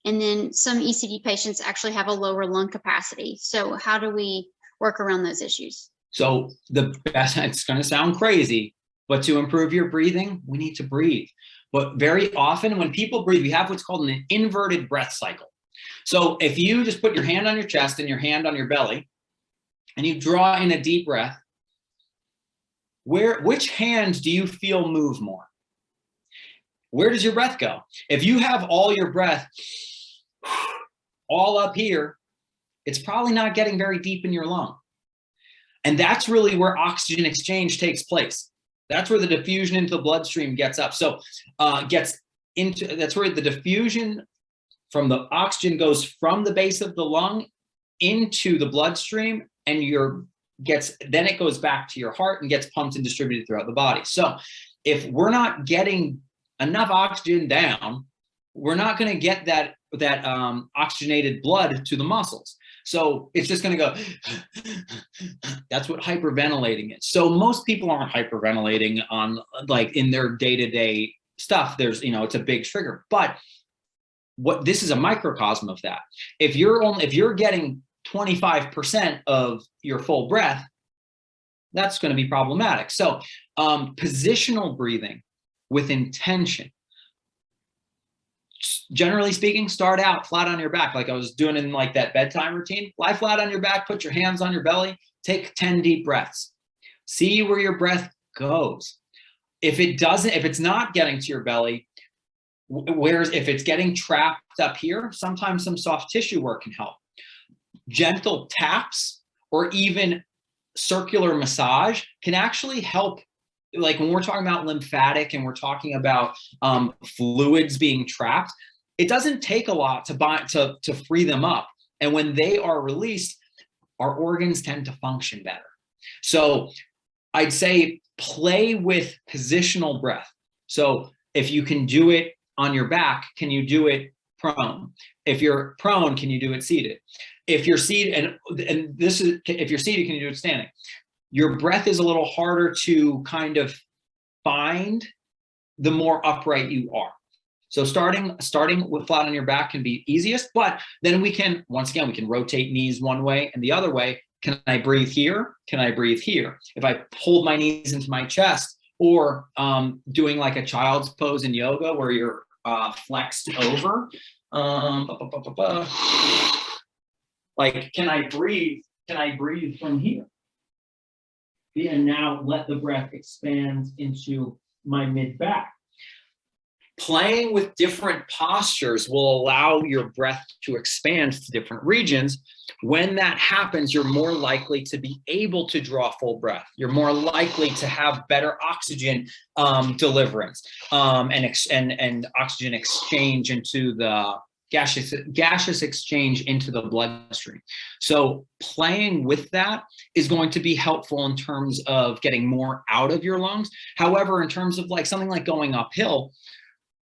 And then some ECD patients actually have a lower lung capacity. So how do we work around those issues? So the best, it's going to sound crazy, but to improve your breathing, we need to breathe. But very often when people breathe, we have what's called an inverted breath cycle. So if you just put your hand on your chest and your hand on your belly, and you draw in a deep breath, which hand do you feel move more? Where does your breath go? If you have all your breath all up here, it's probably not getting very deep in your lung. And that's really where oxygen exchange takes place. That's where the diffusion into the bloodstream gets up. So that's where the diffusion the oxygen goes from the base of the lung into the bloodstream, and then it goes back to your heart and gets pumped and distributed throughout the body. So if we're not getting enough oxygen down, we're not going to get that oxygenated blood to the muscles. So it's just going to go. That's what hyperventilating is. So most people aren't hyperventilating on in their day-to-day stuff. There's, it's a big trigger, but this is a microcosm of that. If you're getting 25% of your full breath, that's going to be problematic. So positional breathing with intention. Generally speaking, start out flat on your back, like I was doing in that bedtime routine. Lie flat on your back, put your hands on your belly, take 10 deep breaths. See where your breath goes. If it's not getting to your belly, if it's getting trapped up here, sometimes some soft tissue work can help. Gentle taps or even circular massage can actually help. Like when we're talking about lymphatic and we're talking about fluids being trapped, it doesn't take a lot to free them up. And when they are released, our organs tend to function better. So I'd say play with positional breath. So if you can do it on your back, can you do it prone? If you're prone, can you do it seated? If you're seated, if you're seated, can you do it standing? Your breath is a little harder to kind of find the more upright you are. So starting with flat on your back can be easiest, but then we can rotate knees one way and the other way. Can I breathe here? Can I breathe here? If I hold my knees into my chest, or doing like a child's pose in yoga where you're flexed over. Like, can I breathe? Can I breathe from here? And now let the breath expand into my mid-back. Playing with different postures will allow your breath to expand to different regions. When that happens, you're more likely to be able to draw full breath. You're more likely to have better oxygen deliverance and oxygen exchange into the gaseous exchange into the bloodstream. So playing with that is going to be helpful in terms of getting more out of your lungs. However, in terms of like something like going uphill,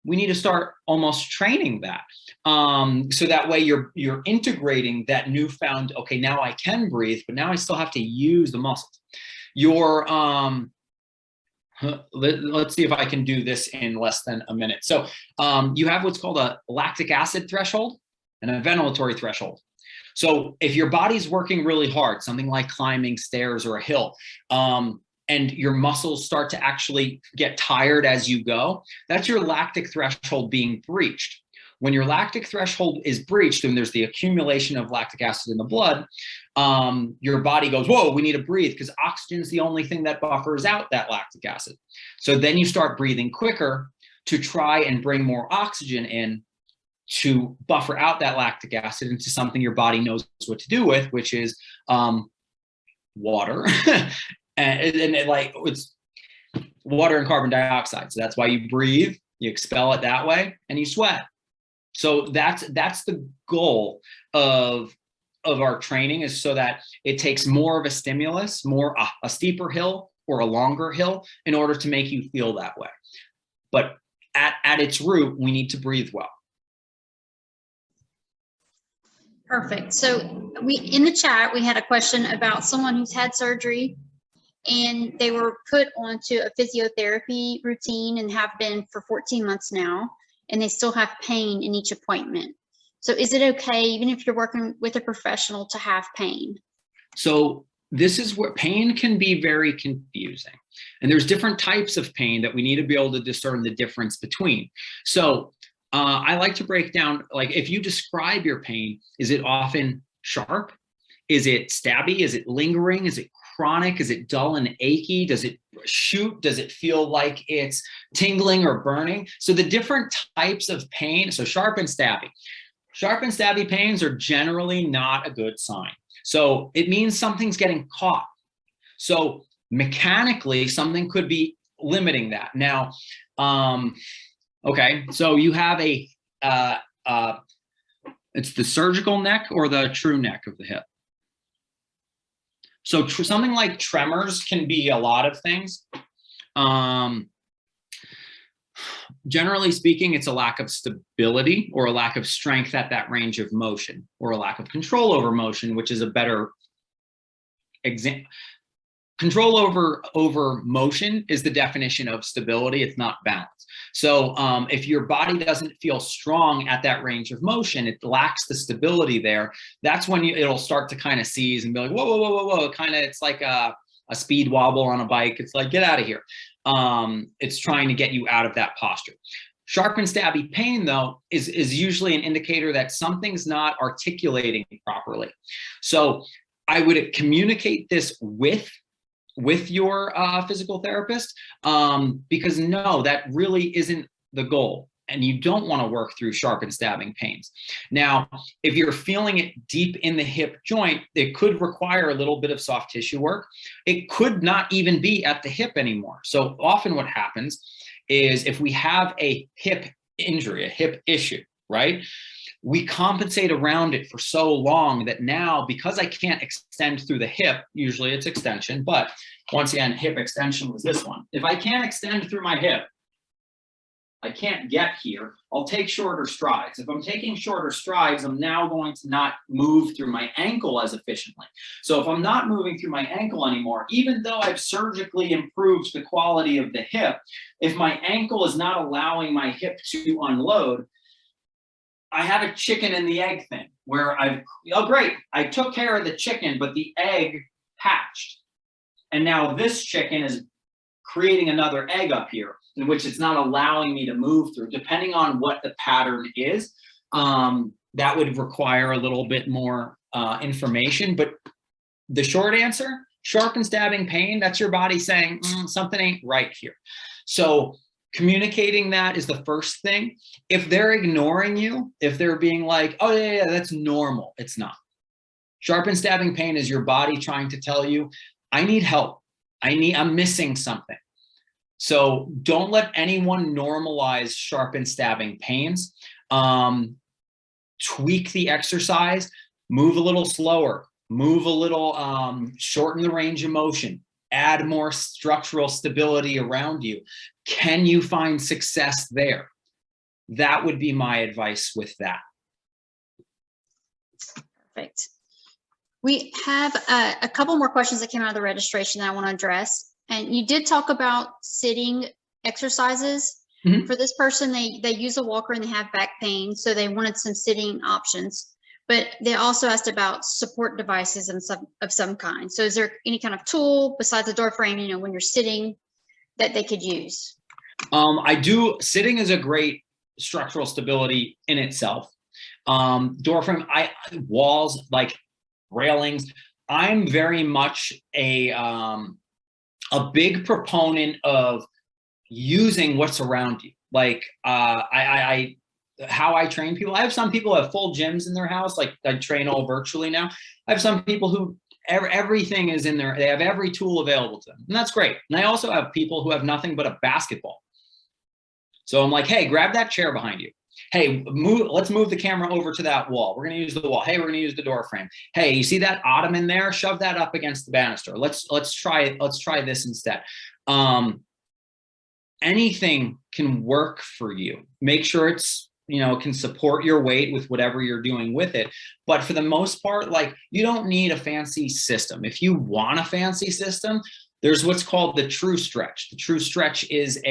we need to start almost training that. So that way you're integrating that newfound, okay, now I can breathe, but now I still have to use the muscles. Let's see if I can do this in less than a minute. So you have what's called a lactic acid threshold and a ventilatory threshold. So if your body's working really hard, something like climbing stairs or a hill, and your muscles start to actually get tired as you go, that's your lactic threshold being breached. When your lactic threshold is breached and there's the accumulation of lactic acid in the blood, your body goes, whoa, we need to breathe, because oxygen is the only thing that buffers out that lactic acid. So then you start breathing quicker to try and bring more oxygen in to buffer out that lactic acid into something your body knows what to do with, which is water. and it's water and carbon dioxide. So that's why you breathe, you expel it that way, and you sweat. So that's the goal of our training, is so that it takes more of a stimulus, a steeper hill or a longer hill, in order to make you feel that way. But at its root, we need to breathe well. Perfect. So in the chat, we had a question about someone who's had surgery and they were put onto a physiotherapy routine and have been for 14 months now, and they still have pain in each appointment. So is it okay, even if you're working with a professional, to have pain? So this is where pain can be very confusing. And there's different types of pain that we need to be able to discern the difference between. So I like to break down, like, if you describe your pain, is it often sharp? Is it stabby? Is it lingering? Is it chronic? Is it dull and achy? Does it shoot? Does it feel like it's tingling or burning? So the different types of pain, so sharp and stabby. Sharp and stabby pains are generally not a good sign. So it means something's getting caught. So mechanically, something could be limiting that. Now, okay, so you have a It's the surgical neck or the true neck of the hip. So something like tremors can be a lot of things. Generally speaking, it's a lack of stability or a lack of strength at that range of motion, or a lack of control over motion, which is a better example. Control over motion is the definition of stability. It's not balance. So if your body doesn't feel strong at that range of motion, it lacks the stability there. That's when it'll start to kind of seize and be like, whoa, whoa, whoa, whoa, whoa. Kind of, it's like a speed wobble on a bike. It's like, get out of here. It's trying to get you out of that posture. Sharp and stabby pain, though, is usually an indicator that something's not articulating properly. So I would communicate this with your physical therapist, because no, that really isn't the goal. And you don't want to work through sharp and stabbing pains. Now, if you're feeling it deep in the hip joint, it could require a little bit of soft tissue work. It could not even be at the hip anymore. So often what happens is if we have a hip injury, a hip issue, right? We compensate around it for so long that now, because I can't extend through the hip, usually it's extension, but once again, hip extension was this one. If I can't extend through my hip, I can't get here, I'll take shorter strides. If I'm taking shorter strides, I'm now going to not move through my ankle as efficiently. So if I'm not moving through my ankle anymore, even though I've surgically improved the quality of the hip, if my ankle is not allowing my hip to unload, I have a chicken and the egg thing where oh great, I took care of the chicken, but the egg hatched. And now this chicken is creating another egg up here, in which it's not allowing me to move through. Depending on what the pattern is, that would require a little bit more information. But the short answer, sharp and stabbing pain, that's your body saying something ain't right here. So communicating that is the first thing. If they're ignoring you, if they're being like, oh yeah, that's normal, it's not. Sharp and stabbing pain is your body trying to tell you, I need help. I'm missing something. So don't let anyone normalize sharp and stabbing pains. Tweak the exercise, move a little slower, move a little, shorten the range of motion, add more structural stability around you. Can you find success there? That would be my advice with that. Perfect. We have a couple more questions that came out of the registration that I want to address. And you did talk about sitting exercises. Mm-hmm. For this person, they use a walker and they have back pain, so they wanted some sitting options. But they also asked about support devices of some kind. So is there any kind of tool besides the door frame, when you're sitting, that they could use? Sitting is a great structural stability in itself. Door frame, walls, like railings. I'm very much a big proponent of using what's around you. Like how I train people. I have some people who have full gyms in their house. Like I train all virtually now. I have some people who everything is in there. They have every tool available to them, and that's great. And I also have people who have nothing but a basketball. So I'm like, hey, grab that chair behind you. Hey, let's move the camera over to that wall. We're going to use the wall. Hey, we're going to use the door frame. Hey, you see that ottoman there? Shove that up against the banister. Let's try this instead. Anything can work for you. Make sure it's, can support your weight with whatever you're doing with it. But for the most part, like, you don't need a fancy system. If you want a fancy system, there's what's called the True Stretch. The True Stretch is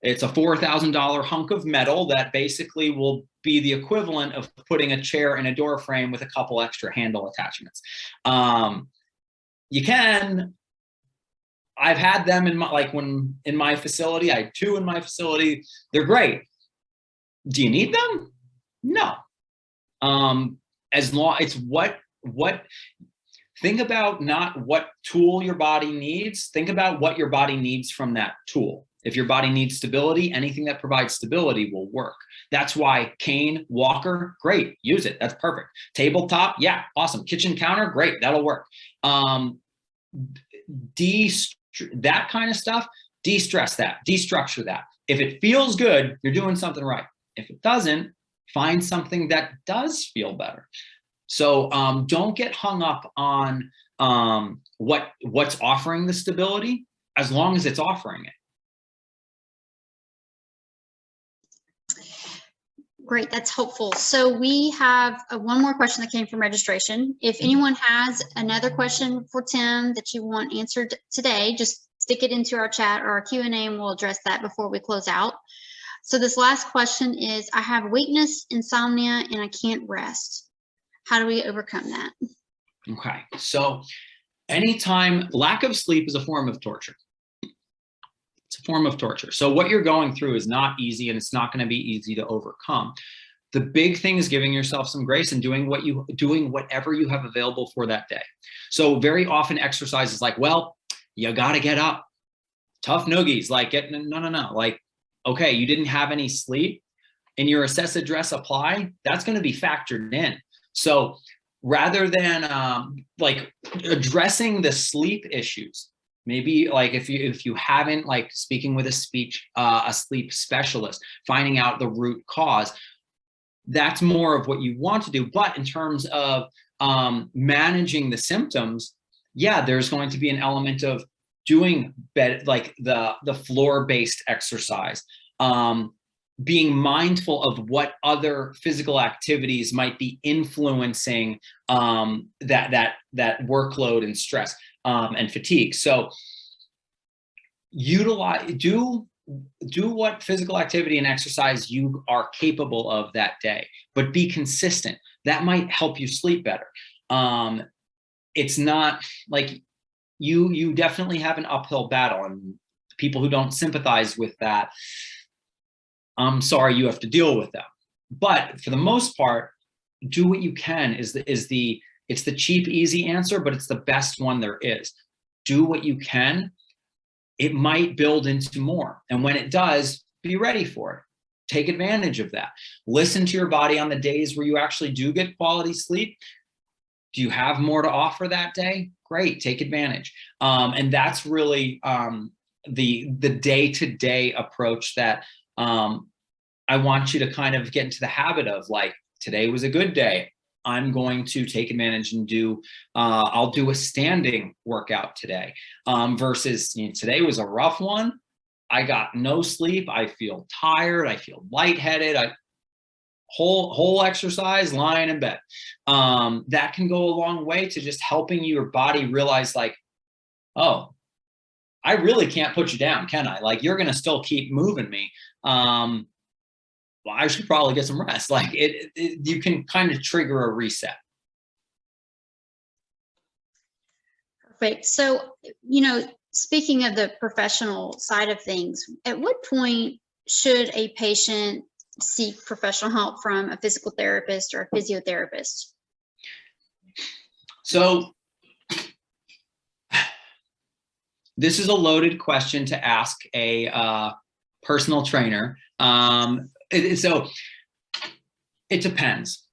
it's a $4,000 hunk of metal that basically will be the equivalent of putting a chair in a door frame with a couple extra handle attachments. I've had them in my facility. I had 2 in my facility. They're great. Do you need them? No. As long it's what think about not what tool your body needs. Think about what your body needs from that tool. If your body needs stability, anything that provides stability will work. That's why cane, walker, great, use it. That's perfect. Tabletop, yeah, awesome. Kitchen counter, great, that'll work. That kind of stuff, de-stress that, destructure that. If it feels good, you're doing something right. If it doesn't, Find something that does feel better. So don't get hung up on what's offering the stability, as long as it's offering it. Great, that's helpful. So we have one more question that came from registration. If anyone has another question for Tim that you want answered today, just stick it into our chat or our Q&A and we'll address that before we close out. So this last question is, I have weakness, insomnia, and I can't rest. How do we overcome that? Okay, so anytime lack of sleep is a form of torture. It's a form of torture. So what you're going through is not easy, and it's not going to be easy to overcome. The big thing is giving yourself some grace and doing whatever you have available for that day. So very often exercise is like, well, you got to get up. Tough noogies, like no. Like, okay, you didn't have any sleep in your assess, address, apply. That's going to be factored in. So rather than like addressing the sleep issues, maybe like if you haven't, like speaking with a sleep specialist, finding out the root cause, that's more of what you want to do. But in terms of managing the symptoms, yeah, there's going to be an element of doing like the floor-based exercise, being mindful of what other physical activities might be influencing that workload and stress and fatigue. So do what physical activity and exercise you are capable of that day, but be consistent. That might help you sleep better. It's not like you definitely have an uphill battle, and people who don't sympathize with that, I'm sorry you have to deal with them. But for the most part, do what you can it's the cheap, easy answer, but it's the best one there is. Do what you can. It might build into more. And when it does, be ready for it. Take advantage of that. Listen to your body on the days where you actually do get quality sleep. Do you have more to offer that day? Great, take advantage. And that's really the day-to-day approach that I want you to kind of get into the habit of. Like, today was a good day. I'm going to take advantage and I'll do a standing workout today, versus today was a rough one. I got no sleep. I feel tired. I feel lightheaded. Whole exercise, lying in bed. That can go a long way to just helping your body realize, like, oh, I really can't put you down, can I? Like, you're going to still keep moving me. Well, I should probably get some rest. Like you can kind of trigger a reset. Perfect. So, speaking of the professional side of things, at what point should a patient seek professional help from a physical therapist or a physiotherapist? So this is a loaded question to ask a personal trainer. So it depends,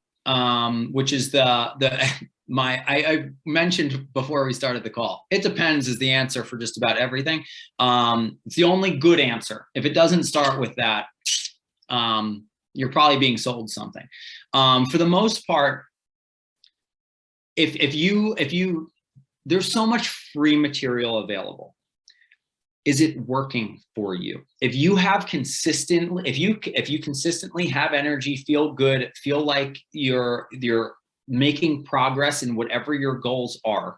which is I mentioned before we started the call. It depends is the answer for just about everything. It's the only good answer. If it doesn't start with that, you're probably being sold something. For the most part, if you there's so much free material available. Is it working for you? If you consistently have energy, feel good, feel like you're making progress in whatever your goals are,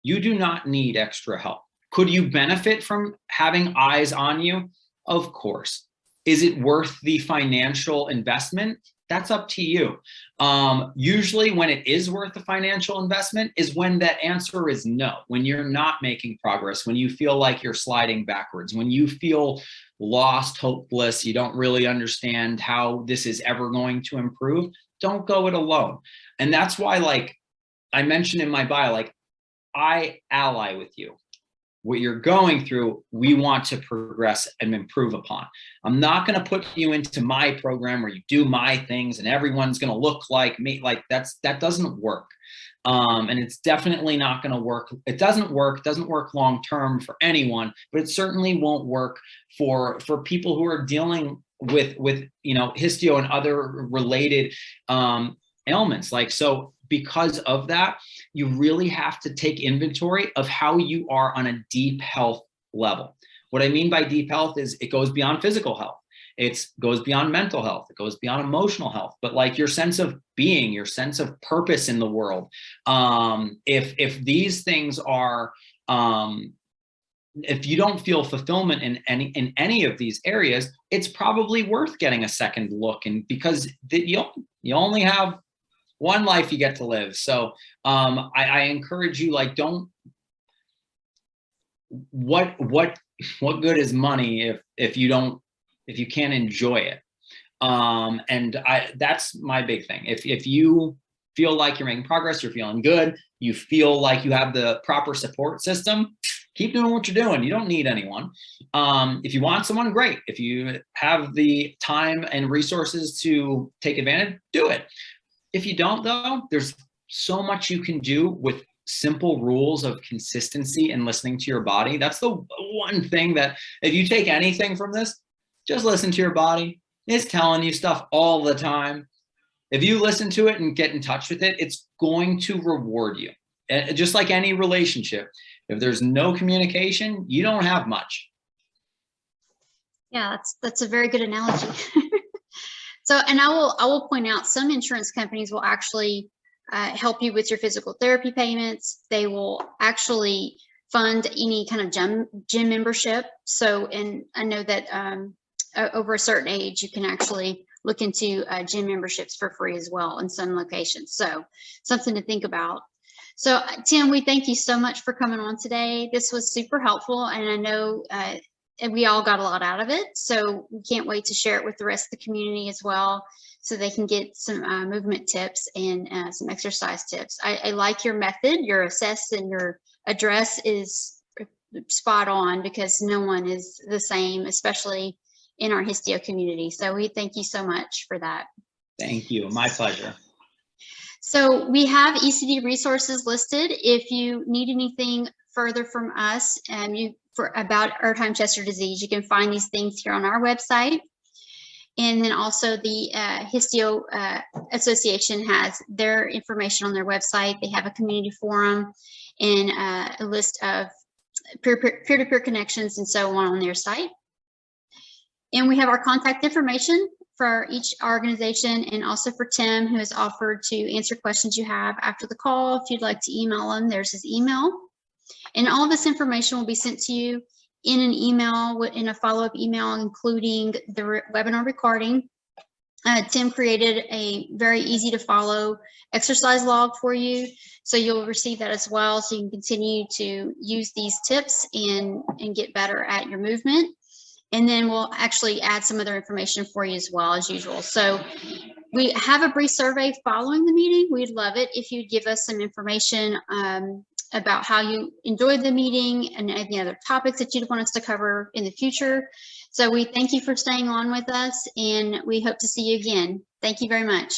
you do not need extra help. Could you benefit from having eyes on you? Of course. Is it worth the financial investment? That's up to you. Usually when it is worth the financial investment is when that answer is no, when you're not making progress, when you feel like you're sliding backwards, when you feel lost, hopeless, you don't really understand how this is ever going to improve. Don't go it alone. And that's why, like I mentioned in my bio, like I ally with you. What you're going through, we want to progress and improve upon. I'm not going to put you into my program where you do my things and everyone's going to look like me. Like that doesn't work. And it's definitely not going to work. It doesn't work long term for anyone, but it certainly won't work for people who are dealing with histio and other related ailments. Like, so because of that, you really have to take inventory of how you are on a deep health level. What I mean by deep health is it goes beyond physical health. It goes beyond mental health. It goes beyond emotional health, but like your sense of being, your sense of purpose in the world. If these things are, if you don't feel fulfillment in any of these areas, it's probably worth getting a second look. And because you only have one life you get to live. So I encourage you, like, don't, what good is money if you can't enjoy it? And that's my big thing. If you feel like you're making progress, you're feeling good, you feel like you have the proper support system, keep doing what you're doing. You don't need anyone. If you want someone, great. If you have the time and resources to take advantage, do it. If you don't, though, there's so much you can do with simple rules of consistency and listening to your body. That's the one thing that, if you take anything from this, just listen to your body. It's telling you stuff all the time. If you listen to it and get in touch with it, it's going to reward you. And just like any relationship, if there's no communication, you don't have much. Yeah, that's a very good analogy. So, and I will point out, some insurance companies will actually help you with your physical therapy payments. They will actually fund any kind of gym membership. So, and I know that over a certain age, you can actually look into gym memberships for free as well in some locations. So, something to think about. So, Tim, we thank you so much for coming on today. This was super helpful, and I know we all got a lot out of it. So we can't wait to share it with the rest of the community as well, so they can get some movement tips and some exercise tips. I like your method. Your assess and your address is spot on, because no one is the same, especially in our histio community. So we thank you so much for that. Thank you. My pleasure. So we have ECD resources listed. If you need anything further from us about Erdheim-Chester disease, you can find these things here on our website. And then also the Histio Association has their information on their website. They have a community forum and a list of peer-to-peer connections and so on their site. And we have our contact information for each organization, and also for Tim, who has offered to answer questions you have after the call. If you'd like to email him, there's his email. And all of this information will be sent to you in an email, in a follow-up email, including the webinar recording. Tim created a very easy to follow exercise log for you, so you'll receive that as well, so you can continue to use these tips and get better at your movement. And then we'll actually add some other information for you as well, as usual. So we have a brief survey following the meeting. We'd love it if you'd give us some information about how you enjoyed the meeting and any other topics that you'd want us to cover in the future. So we thank you for staying on with us, and we hope to see you again. Thank you very much.